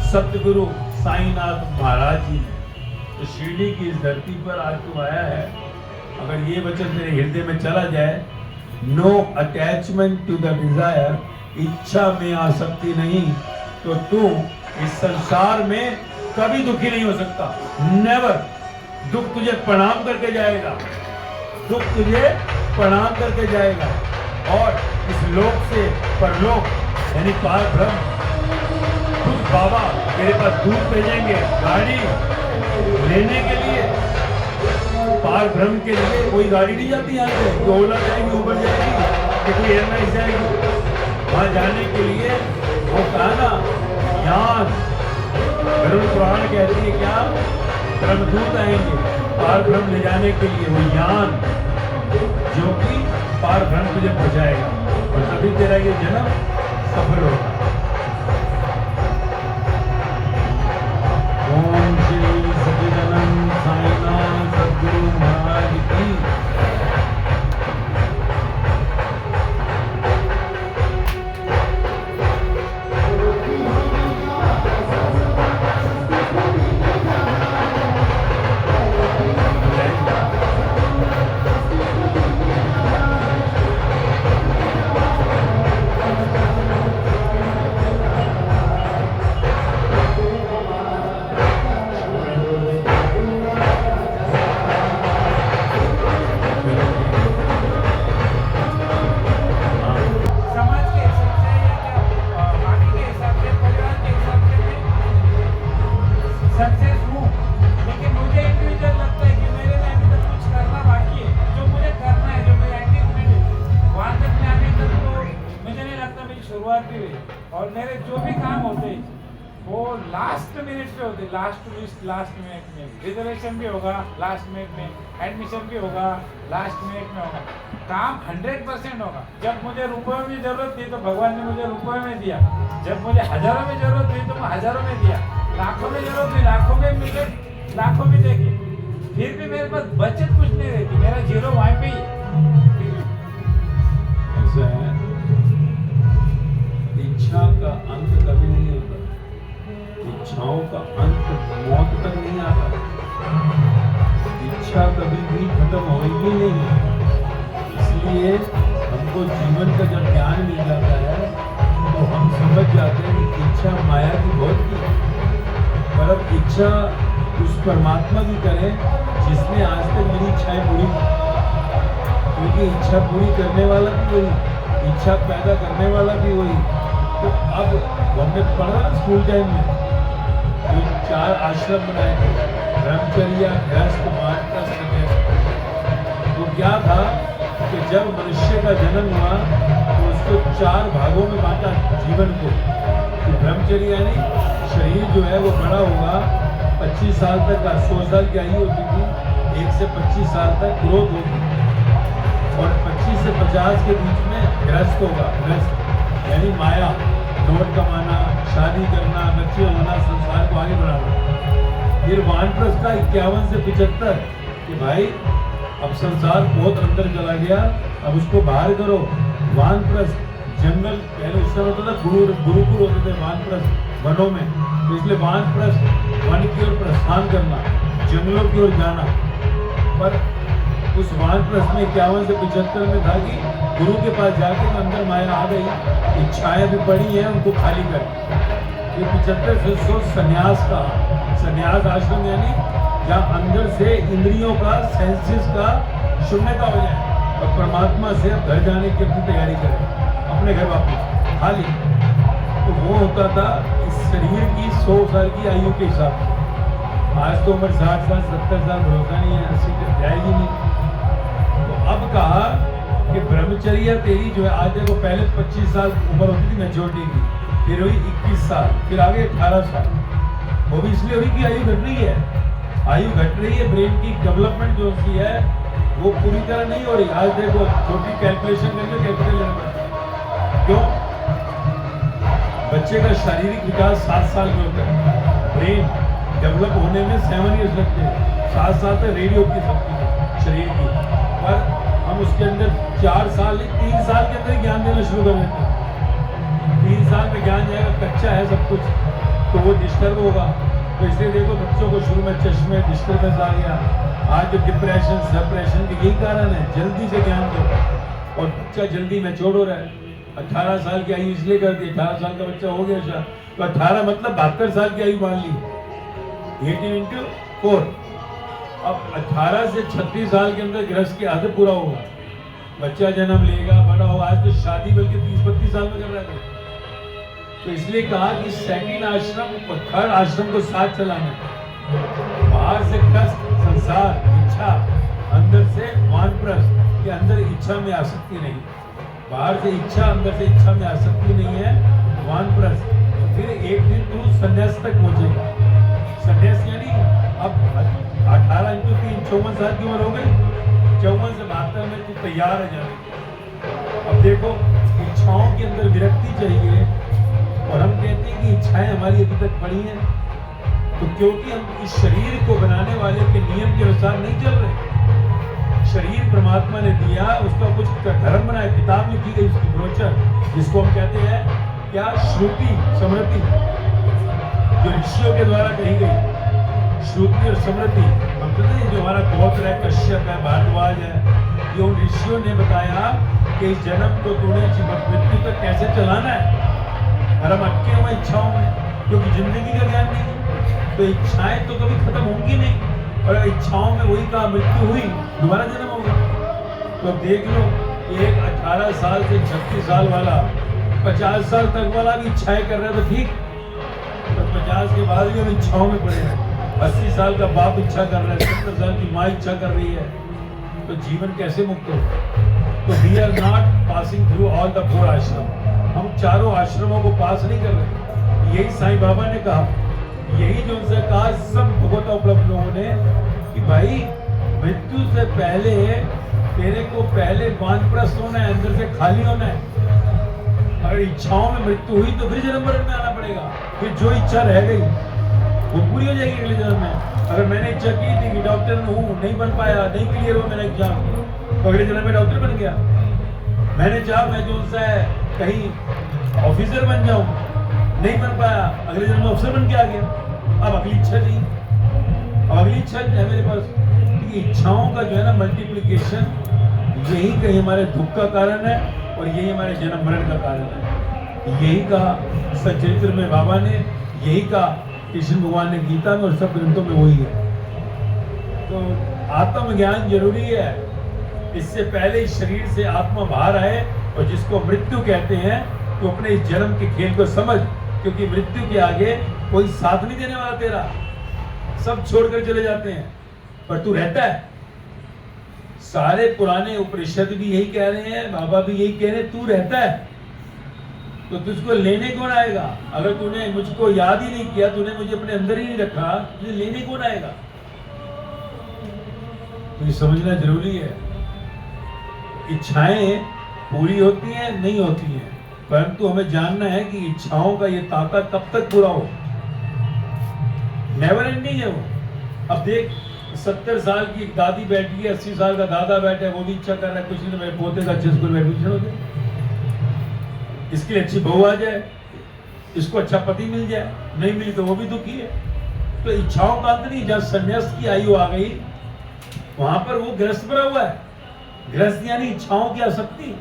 सतगुरु साईनाथ महाराज जी ने। तो शिरडी की इस धरती पर आज तू आया है, अगर ये वचन तेरे हृदय में चला जाए, no attachment to the desire, इच्छा में आसक्ति नहीं, तो तू इस संसार में कभी दुखी नहीं हो सकता। नेवर। दुख तुझे प्रणाम करके जाएगा, दुख तुझे प्रणाम करके जाएगा और इस लोक से परलोक यानी पार ब्रह्म खुद बाबा तेरे पास दूध भेजेंगे गाड़ी लेने के लिए। पार ब्रह्म के लिए कोई गाड़ी नहीं जाती यहाँ से, कि ओला जाएगी, उबर जाएगी, कि कोई एयरलाइन जाएगी। वहां जाने के लिए वो कहा ना ज्ञान, गरुड़ पुराण कहती है क्या, ब्रह्मदूत आएंगे पार ब्रह्म ले जाने के लिए, वो ज्ञान जो कि पार ब्रह्म तुझे पहुंचाएगा और तभी तेरा ये जन्म सफल होगा। ओम श्री सच्चिदानंद साईनाथ सद्गुरु महाराज की। और मेरे जो भी काम होते वो लास्ट मिनट पे होते, लास्ट मिनट में रिजर्वेशन भी होगा, लास्ट मिनट में एडमिशन भी होगा, लास्ट मिनट में होगा। काम 100% होगा। जब मुझे रुपयों में जरूरत थी तो भगवान ने मुझे रुपयों में दिया, जब मुझे हजारों में जरूरत थी तो मैं हजारों में दिया, लाखों में जरूरत थी लाखों में मिले, लाखों में देखे, फिर भी मेरे पास बचत कुछ नहीं रहती, मेरा जीरो वहीं पे ही। ऐसा है, इच्छा का अंत कभी नहीं होता, इच्छाओं का अंत मौत तक नहीं आता, इच्छा कभी भी खत्म होगी नहीं। इसलिए हमको जीवन का जब ज्ञान मिल जाता है तो हम समझ जाते हैं कि इच्छा माया की बहुत की, पर अब इच्छा उस परमात्मा की करें जिसने आज तक मेरी इच्छाएं पूरी की, क्योंकि इच्छा पूरी करने वाला भी वही, इच्छा पैदा करने वाला भी वही। तो अब हमने पढ़ा स्कूल टाइम में जो 4 आश्रम बनाए थे, ब्रह्मचर्य, गृहस्थ, वानप्रस्थ, सन्यास। तो क्या था कि जब मनुष्य का जन्म हुआ तो उसको 4 भागों में बांटा जीवन को। तो ब्रह्मचर्य यानी शरीर जो है वो बड़ा होगा, 25 साल तक का 100 साल की आयु होती थी, 1 से 25 साल तक ग्रोथ होगी और 25 से 50 के बीच में गृहस्थ होगा। गृहस्थ यानी माया, नोट कमाना, शादी करना, बच्चे होना, संसार को आगे बढ़ाना। फिर वानप्रस्थ का 51 से 75 कि भाई अब संसार बहुत अंदर चला गया, अब उसको बाहर करो। वानप्रस्थ जंगल, पहले उस समय होता था गुरुकुल होते थे वानप्रस्थ वनों में, तो इसलिए वानप्रस्थ वन की ओर प्रस्थान करना, जंगलों की ओर जाना। पर उस वानप्रस्थ में 51 से 75 में था कि गुरु के पास जाके अंदर माया आ गई, इच्छाएं भी पड़ी हैं, उनको खाली कर। ये 75 से 100 सन्यास का, सन्यास आश्रम यानी जहाँ अंदर से इंद्रियों का, सेंसेस का शून्यता हो जाए और परमात्मा से घर जाने की अपनी तैयारी करें, अपने घर वापस खाली। तो वो होता था इस शरीर की 100 साल की आयु के हिसाब से। आज तो उम्र 60 साल 70 साल भरोसा नहीं है, 80 तक जाएगी नहीं। तो अब कहा कि ब्रह्मचर्य तेरी जो है, आज देखो पहले 25 साल उम्र होती थी मैच्योरिटी की, फिर हुई 21 साल, फिर आगे 18 साल। वो भी इसलिए हुई कि आयु घट रही है, आयु घट रही है, ब्रेन की डेवलपमेंट जो सी है वो पूरी तरह नहीं हो रही। आज देखो छोटी कैलकुलेशन करके कैपिटल लेना पड़ता, क्यों? बच्चे का शारीरिक विकास 7 साल में होता है, ब्रेन डेवलप होने में 7 ईयर्स लगते हैं, 7 साल तक रेडी होती है सबकी शरीर की, पर हम उसके अंदर 4 साल 3 साल के अंदर ज्ञान देना शुरू कर देते हैं। 3 साल में ज्ञान जाएगा, कच्चा है सब कुछ, तो वो डिस्टर्ब होगा। तो इसलिए देखो बच्चों को शुरू में चश्मे डिस्टर्बेंस आ गया, आज जो डिप्रेशन सप्रेशन के यही कारण है, जल्दी से ज्ञान दो और बच्चा जल्दी मैच्योर हो रहा है। 18 साल की आयु इसलिए कर दी, 18 साल का बच्चा हो गया शायद, तो 18 मतलब 72 साल की आयु मान ली, 18 into 4। अब 18 से 36 साल के अंदर गृहस्थ की आदत पूरा होगा, बच्चा जन्म लेगा, बड़ा होगा। आज तो शादी बल्कि 30-32 साल में कर रहा है। तो इसलिए कहा कि सेकंड आश्रम और थर्ड आश्रम को साथ चलाना है। बाहर से कष्ट संसार इच्छा, अंदर से वानप्रस्थ के अंदर इच्छा में आसक्ति नहीं, बाहर से इच्छा अंदर से इच्छा में आसक्ति नहीं है, वानप्रस्थ। फिर एक दिन तू संन्यास तक पहुंचेगा। संन्यास यानी अब 18 into 3 54 साल की उम्र हो गई, 54 से 72 में तू तैयार है जाने के। अब देखो इच्छाओं के अंदर विरक्ति चाहिए, और हम कहते हैं कि इच्छाएं हमारी अभी तक पड़ी हैं, तो क्योंकि हम इस शरीर को बनाने वाले के नियम के अनुसार नहीं चल रहे। शरीर परमात्मा ने दिया, उसका कुछ धर्म बनाया, किताब लिखी गई उसकी ब्रोचर, जिसको हम कहते हैं क्या, श्रुति स्मृति, जो ऋषियों के द्वारा कही गई श्रुति और स्मृति। हम कहते हैं जो हमारा गोत्र है, कश्यप है, भारद्वाज है, ये उन ऋषियों ने बताया कि इस जन्म को तूने मृत्यु तक कैसे चलाना है। और हम अटके हुए इच्छाओं में, क्योंकि जिंदगी का ज्ञान नहीं है, तो इच्छाएं तो कभी खत्म होंगी नहीं, और इच्छाओं में वही कहा मृत्यु हुई, दोबारा जन्म होगा। तो अब देख लो, एक 18 साल से 36 साल वाला 50 साल तक वाला भी इच्छाएं कर रहा है, तो ठीक, तो 50 के बाद भी हम इच्छाओं में पड़े हैं। 80 साल का बाप इच्छा कर रहा है, 70 साल की माँ इच्छा कर रही है, तो जीवन कैसे मुक्त हो? तो we are not passing through all the 4 ashram, हम चारों आश्रमों को पास नहीं कर रहे। यही साईं बाबा ने कहा, यही जो उनसे कहा सब भगवता उपलब्ध लोगों ने, कि भाई मृत्यु से पहले तेरे को पहले वानप्रस्थ होना है, अंदर से खाली होना है। अगर इच्छाओं में मृत्यु हुई तो फिर जन्म मरण में आना पड़ेगा, फिर जो इच्छा रह गई वो पूरी हो जाएगी अगले जन्म में। अगर मैंने इच्छा की थी कि डॉक्टर हूँ, नहीं बन पाया, नहीं क्लियर हुआ मेरा एग्जाम, तो अगले जन्म में डॉक्टर बन गया। मैंने चाहा मैं जो सा है कहीं ऑफिसर बन जाऊं, नहीं बन पाया, अगले जन्म में अफसर बन के आ गया। अब अगली इच्छा नहीं, अब अगली इच्छा है मेरे पास। इच्छाओं का जो है ना मल्टीप्लिकेशन, यही कहीं हमारे दुख का कारण है, और यही हमारे जन्म मरण का कारण है। यही कहा सच्चरित्र में बाबा ने, यही कहा कृष्ण भगवान ने गीता में, और सब ग्रंथों में वही है। तो आत्मज्ञान जरूरी है, इससे पहले इस शरीर से आत्मा बाहर आए, और जिसको मृत्यु कहते हैं, तो अपने इस जन्म के खेल को समझ, क्योंकि मृत्यु के आगे कोई साथ नहीं देने वाला तेरा, सब छोड़कर चले जाते हैं, पर तू रहता है। सारे पुराने उपनिषद भी यही कह रहे हैं, बाबा भी यही कह रहे हैं, तू रहता है, तो तुझको लेने कौन आएगा? अगर तूने मुझको याद ही नहीं किया, तूने मुझे अपने अंदर ही नहीं रखा, तुझे लेने कौन आएगा? तो ये समझना जरूरी है। इच्छाएं पूरी होती हैं, नहीं होती हैं, परंतु हमें जानना है कि इच्छाओं का ये ताका कब तक पूरा हो। नेवर एंडिंग है वो। अब देख 70 साल की एक दादी बैठी है, 80 साल का दादा बैठा है, वो भी इच्छा कर रहा है कुछ नहीं, मेरे पोते का अच्छे स्कूल में एडमिशन हो जाए, इसकी अच्छी बहू आ जाए, इसको अच्छा पति मिल जाए, नहीं मिली तो वो भी दुखी है। तो इच्छाओं का अंत नहीं। जब संन्यास की आयु आ गई, वहां पर वो ग्रस्त बना हुआ है। ग्रस्त यानी इच्छाओं की आसक्ति।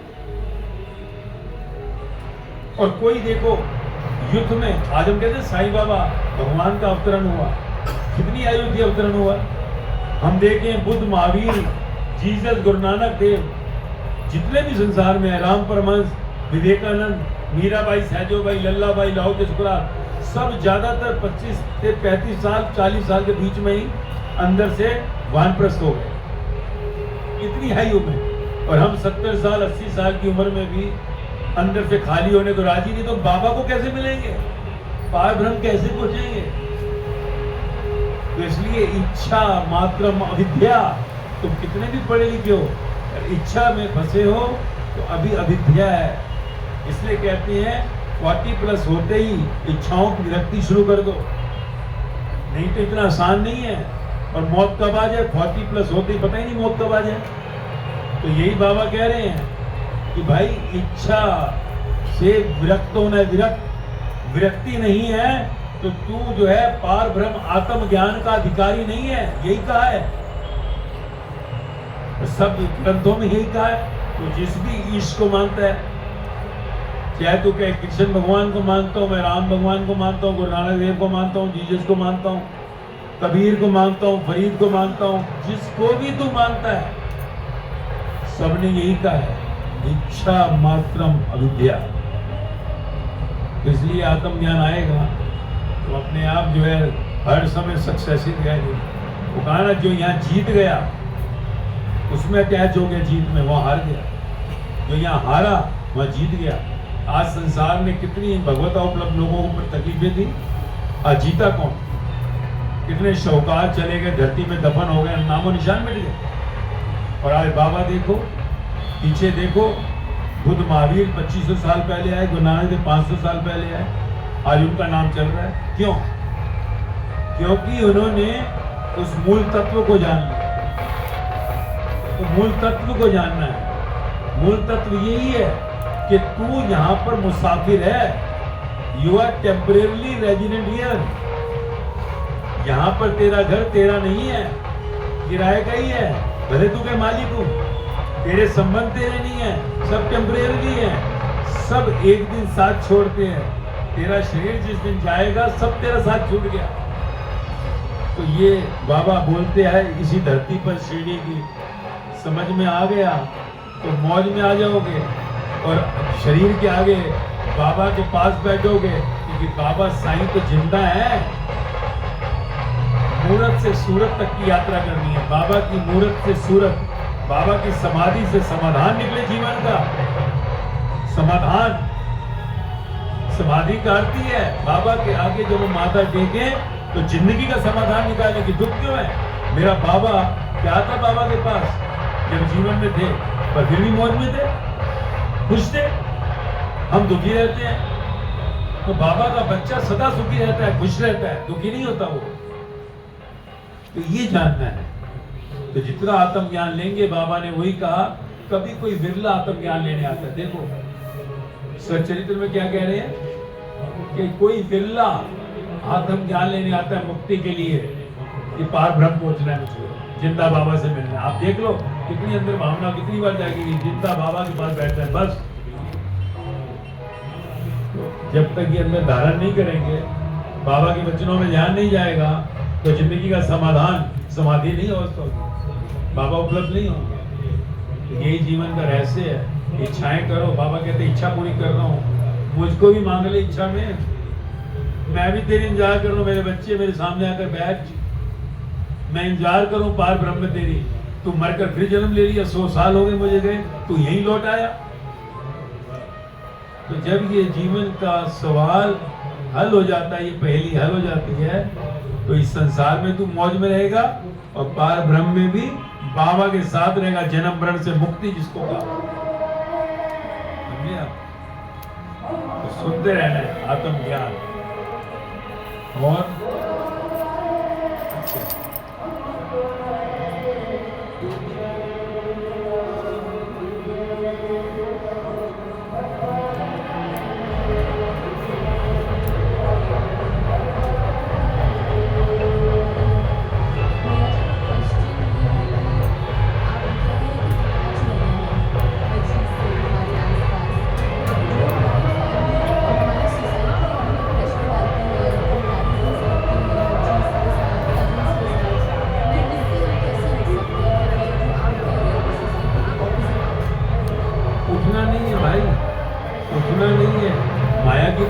और कोई देखो युद्ध में, आज हम कहते हैं साईं बाबा भगवान का अवतरण हुआ, कितनी आयु थी अवतरण हुआ? हम देखें बुद्ध, महावीर, जीसस, गुरु नानक देव, जितने भी संसार में है, राम परमहंस, विवेकानंद, मीराबाई, सहजोबाई, लल्लाबाई, लाओ त्से, सब ज्यादातर 25 से 35 साल 40 साल के बीच में ही अंदर से वानप्रस्थ हो गए, इतनी आयु में। और हम 70 साल 80 साल की उम्र में भी अंदर से खाली होने को राजी नहीं, तो बाबा को कैसे मिलेंगे? पार ब्रह्म कैसे पहुंचेंगे? तो इसलिए इच्छा मात्रम अविद्या। तुम कितने भी पढ़े लिखे हो, इच्छा में फंसे हो तो अभी अविद्या है। इसलिए कहते हैं 40 प्लस होते ही इच्छाओं की विरक्ति शुरू कर दो। नहीं तो इतना आसान नहीं है। और मौत कब आ जाए, 40+ होते ही पता ही नहीं मौत कब आ जाए। तो यही बाबा कह रहे हैं कि भाई इच्छा से विरक्त होना है। विरक्ति नहीं है तो तू जो है पार ब्रह्म आत्म ज्ञान का अधिकारी नहीं है, यही कहा है सब ग्रंथों में, यही कहा है। तो जिस भी ईश को मानता है, चाहे तू कहे कृष्ण भगवान को मानता हूँ, मैं राम भगवान को मानता हूँ, गुरु नानक देव को मानता हूँ, जीसस को मानता हूँ, कबीर को मानता हूँ, फरीद को मानता हूँ, जिसको भी तू मानता है, सबने यही कहा है, इच्छा मात्रम अविद्या। तो इसलिए आत्मज्ञान आएगा तो अपने आप जो है हर समय सक्सेस ही रहेगी। वो कहा ना, जो यहाँ जीत गया उसमें अटैच हो गया जीत में, वहाँ हार गया। जो यहाँ हारा वहाँ जीत गया। आज संसार में कितनी भगवतापलब्ध लोगों को तकलीफें थी, आज जीता कौन? कितने शौकात चले गए, धरती में दफन हो गए, नामो निशान मिट गए। और आज बाबा देखो, पीछे देखो, बुद्ध महावीर 2500 साल पहले आए, गुरु नानक देव 500 साल पहले आए, आज उनका नाम चल रहा है। क्यों? क्योंकि उन्होंने उस मूल तत्व को जान लिया। तो मूल तत्व को जानना है। मूल तत्व यही है कि तू यहाँ पर मुसाफिर है, you are temporarily resident here. यहाँ पर तेरा घर तेरा नहीं है, किराए का ही है, भले तू के मालिक हो। तेरे संबंध तेरे नहीं है, सब टेम्परेरी है, सब एक दिन साथ छोड़ते हैं। तेरा शरीर जिस दिन जाएगा सब तेरा साथ छूट गया। तो ये बाबा बोलते हैं, इसी धरती पर शिरडी की समझ में आ गया तो मौज में आ जाओगे, और शरीर के आगे बाबा के पास बैठोगे, क्योंकि बाबा साईं तो जिंदा है। मूरत से सूरत तक की यात्रा करनी है, बाबा की मूरत से सूरत, बाबा की समाधि से समाधान निकले जीवन का। समाधान समाधि का अर्थ ही है, बाबा के आगे जब वो माथा टेके तो जिंदगी का समाधान निकालने की। दुख क्यों है? मेरा बाबा क्या था, बाबा के पास जब जीवन में थे, पर फिर भी मौज में थे, खुश थे। हम दुखी रहते हैं, तो बाबा का बच्चा सदा सुखी रहता है, खुश रहता है, दुखी नहीं होता वो। तो ये जानना है। तो जितना आत्मज्ञान लेंगे, बाबा ने वही कहा, कभी कोई विरला आत्मज्ञान लेने आता है। देखो सच्चरित्र में क्या कह रहे हैं कि कोई विरला आत्मज्ञान लेने आता है मुक्ति के लिए, कि पार ब्रह्म पहुंचना है, मुझको जिंदा बाबा से मिलना है। आप देख लो कितनी अंदर भावना कितनी बार जाएगी, जिंदा बाबा के पास बैठना है बस। जब तक ये अंदर धारण नहीं करेंगे, बाबा के वचनों में ध्यान नहीं जाएगा, तो जिंदगी का समाधान समाधि नहीं हो सकता, बाबा उपलब्ध नहीं होंगे। यही जीवन का रहस्य है। इच्छाएं करो, बाबा कहते इच्छा पूरी कर रहा हूँ, मुझको भी मांग ले इच्छा में, मैं भी तेरी इंतजार कर रहा हूँ। मेरे बच्चे मेरे सामने आकर बैठ, मैं इंतजार करूँ पार ब्रह्म तेरी। तू मरकर फिर जन्म ले लिया, 100 साल हो गए मुझे गए, तू यहीं लौट आया। तो जब ये जीवन का सवाल हल हो जाता है, ये पहेली हल हो जाती है, तो इस संसार में तू मौज में रहेगा और पार ब्रह्म में भी बाबा के साथ रहेगा। जन्म मरण से मुक्ति जिसको कहा, समझे आप? तो सुनते रहना है आत्मज्ञान। और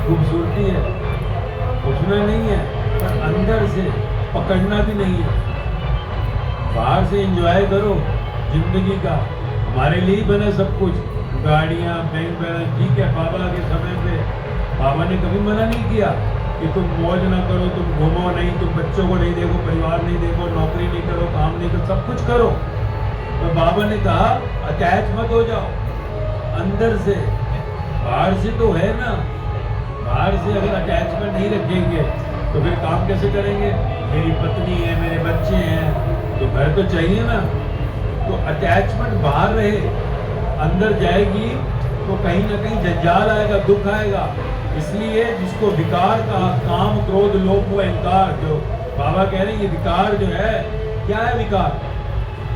खूबसूरती है, उठना नहीं है, पर अंदर से पकड़ना भी नहीं है। बाहर से एंजॉय करो जिंदगी का, हमारे लिए ही बना सब कुछ, गाड़ियाँ, बैंक बैलेंस, ठीक है। बाबा के समय पे बाबा ने कभी मना नहीं किया कि तुम मौज ना करो, तुम घूमो नहीं, तुम बच्चों को नहीं देखो, परिवार नहीं देखो, नौकरी नहीं करो, काम नहीं करो, सब कुछ करो। तो बाबा ने कहा अटैच मत हो जाओ अंदर से, बाहर से तो है ना। बाहर से अगर अटैचमेंट नहीं रखेंगे तो फिर काम कैसे करेंगे? मेरी पत्नी है, मेरे बच्चे हैं, तो घर तो चाहिए ना। तो अटैचमेंट बाहर रहे, अंदर जाएगी तो कहीं ना कहीं जंजाल आएगा, दुख आएगा। इसलिए जिसको विकार का काम क्रोध लोभ मोह अहंकार, जो बाबा कह रहे हैं ये विकार जो है, क्या है विकार?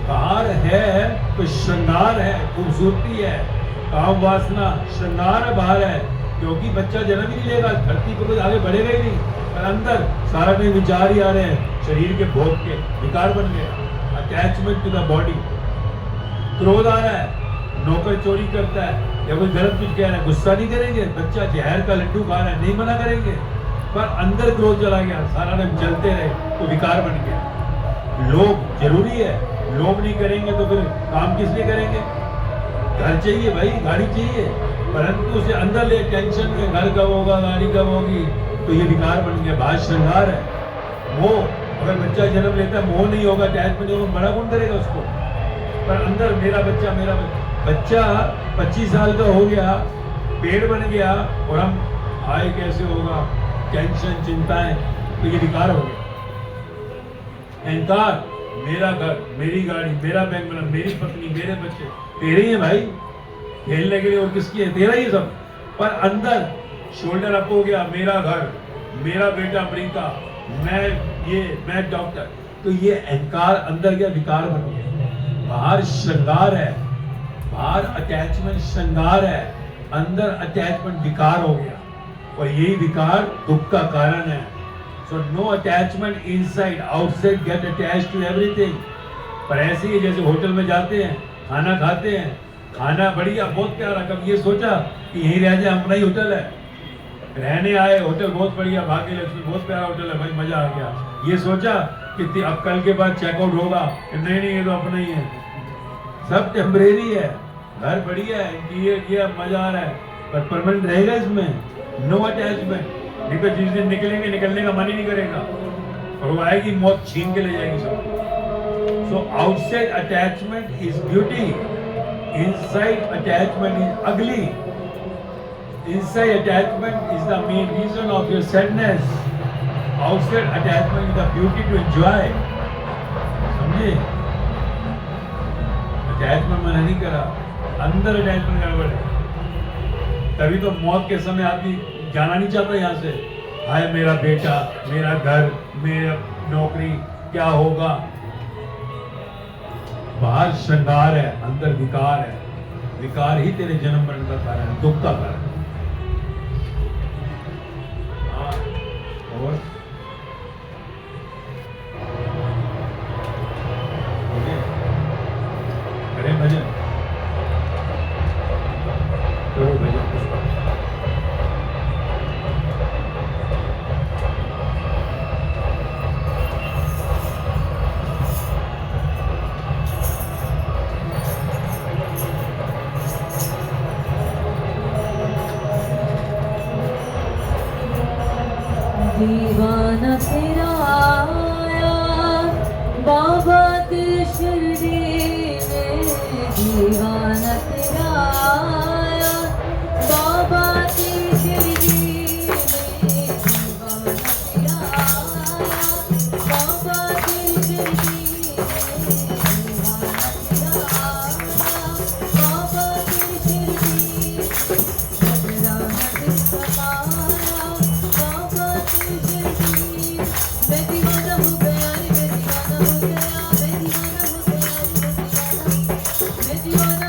बाहर है तो श्रृंगार है, खूबसूरती है, काम वासना श्रृंगार है, बाहर है, क्योंकि बच्चा जन्म ही नहीं लेगा, धरती पर कुछ आगे बढ़ेगा ही नहीं। पर अंदर सारा दिन विचार ही आ रहे हैं, शरीर के भोग के, विकार बन गया, अटैचमेंट टू द बॉडी। क्रोध आ रहा है, नौकर चोरी करता है या कोई गलत कुछ कह रहा है, गुस्सा नहीं करेंगे। बच्चा जहर का लड्डू खा रहा है, नहीं मना करेंगे, पर अंदर क्रोध चला गया, सारा दिन चलते रहे तो विकार बन गया। लोभ जरूरी है, लोभ नहीं करेंगे तो फिर काम किस लिए करेंगे? घर चाहिए भाई, गाड़ी चाहिए, परंतु उसे अंदर ले टेंशन में, घर कब होगा, गाड़ी कब होगी, तो ये विकार बन गया। बाहर श्रृंगार है, मोह। अगर बच्चा जन्म लेता है, मोह नहीं होगा, अटैचमेंट होगा, बड़ा कौन करेगा उसको? पर अंदर मेरा बच्चा, मेरा बच्चा 25 साल का हो गया, पेड़ बन गया, और हम आए कैसे होगा, टेंशन चिंताएं, तो ये विकार हो गया। अहंकार, मेरा घर, मेरी गाड़ी, मेरा बैंक बैलेंस, मेरी पत्नी, मेरे बच्चे तेरे ही है भाई, खेलने के लिए और किसकी है? तेरा ही सब। पर अंदर शोल्डर अप हो गया, मेरा घर, मेरा बेटा अमेरिका, मैं डॉक्टर, तो ये अहंकार अंदर गया, विकार बन गया। बाहर श्रृंगार है, बाहर अटैचमेंट श्रृंगार है, अंदर अटैचमेंट विकार हो गया, और यही विकार दुख का कारण है। So no attachment inside, outside get attached to everything. पर ऐसे ही जैसे होटल में जाते हैं, खाना खाते हैं, खाना बढ़िया, बहुत प्यारा, कभी ये सोचा कि यहीं रह जाए, अपना ही होटल है, रहने आए, होटल बहुत बढ़िया, भाग्य लक्ष्मी बहुत प्यारा होटल है भाई, मजा आ गया। ये सोचा कि अब कल के बाद चेकआउट होगा, नहीं नहीं ये तो अपना ही है, सब टेम्परेरी है, घर बढ़िया है, ये मजा आ रहा है, पर परमानेंट रहेगा इसमें? No attachment. नहीं तो जिस दिन निकलेंगे, निकलने का मन ही नहीं करेगा, और वो आएगी मौत, छीन के ले जाएगी सब। So outside attachment is beauty, inside attachment is ugly. Inside attachment is the main reason of your sadness, outside attachment is the beauty to enjoy. समझे? अटैचमेंट मैंने नहीं करा, अंदर अटैचमेंट गड़बड़ है, तभी तो मौत के समय आदमी जाना नहीं चाहता यहाँ से। हाय मेरा बेटा, मेरा घर, मेरा नौकरी, क्या होगा? बाहर श्रृंगार है, अंदर विकार है, विकार ही तेरे जन्म मरण का कारण है, दुख का कारण है। हाँ, और करें भजन, करो भजन। दीवाना तेरा आया बाबा तेरी शिरडी में, दीवाना तेरा आया बाबा तेरी शिरडी में, दीवाना तेरा आया बाबा तेरी शिरडी में, दीवाना तेरा आया बाबा तेरी शिरडी में, नजराना किसका आया बाबा तेरी शिरडी। मैं दीवाना हो गया रे, मैं दीवाना हो गया, मैं दीवाना हो गया रे, मैं दीवाना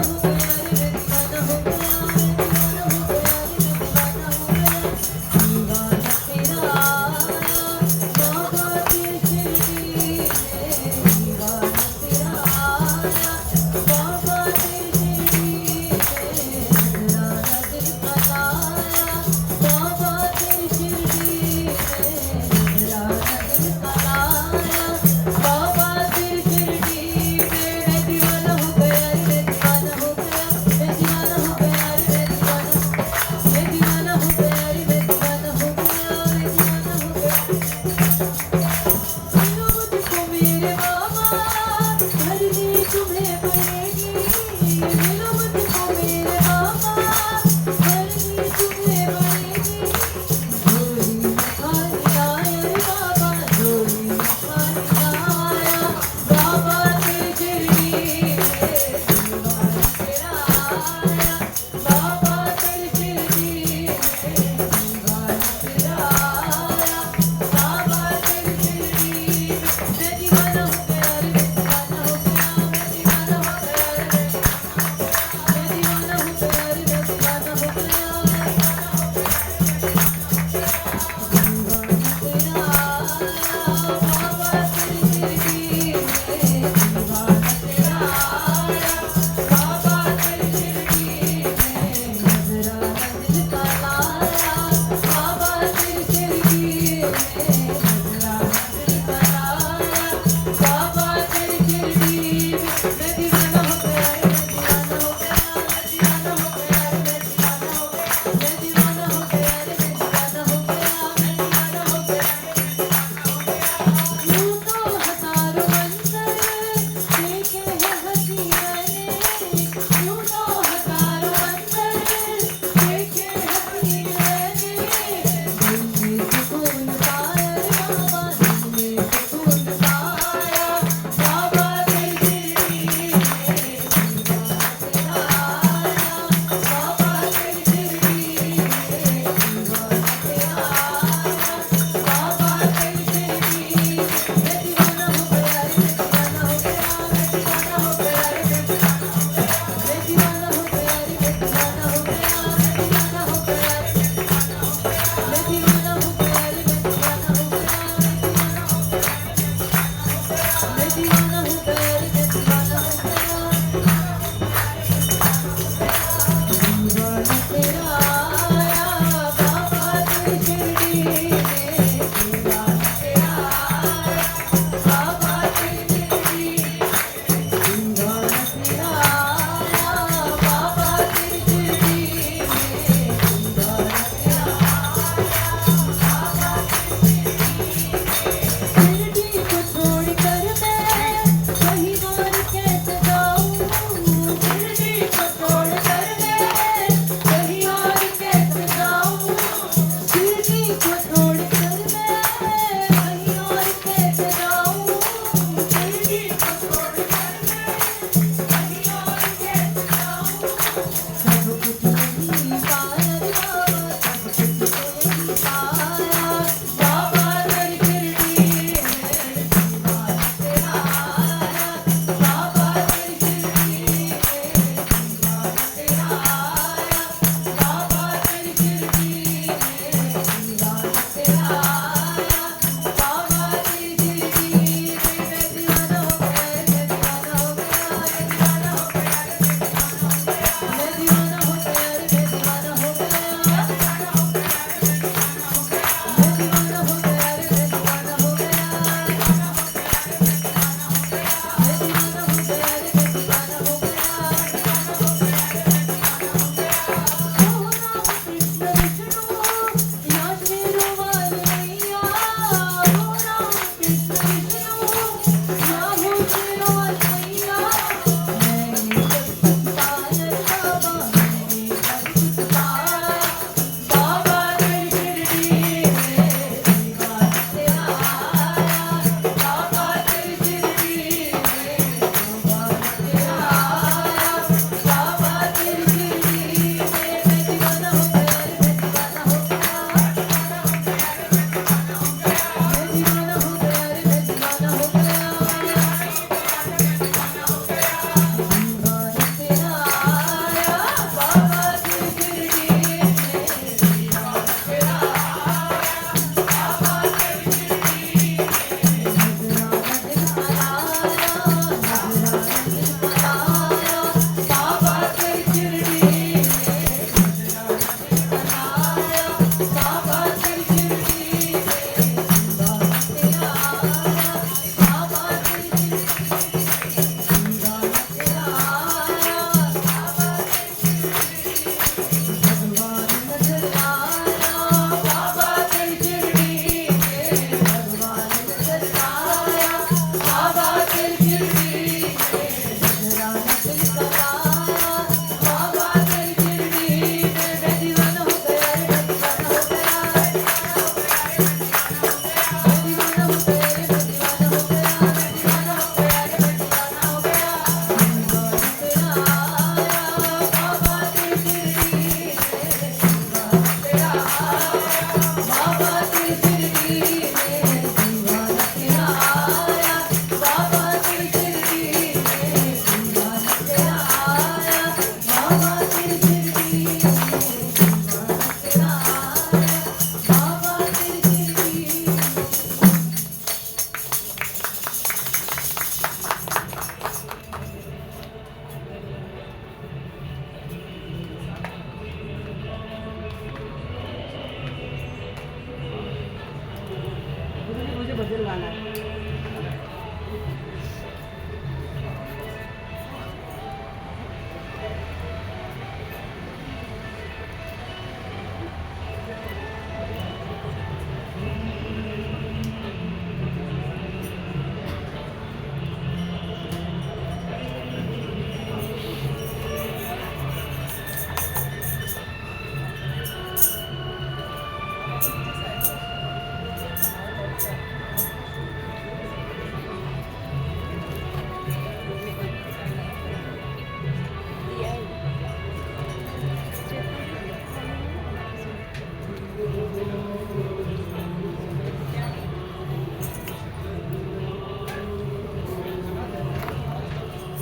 मुझे भजन गाना है।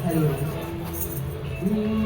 हरिओम।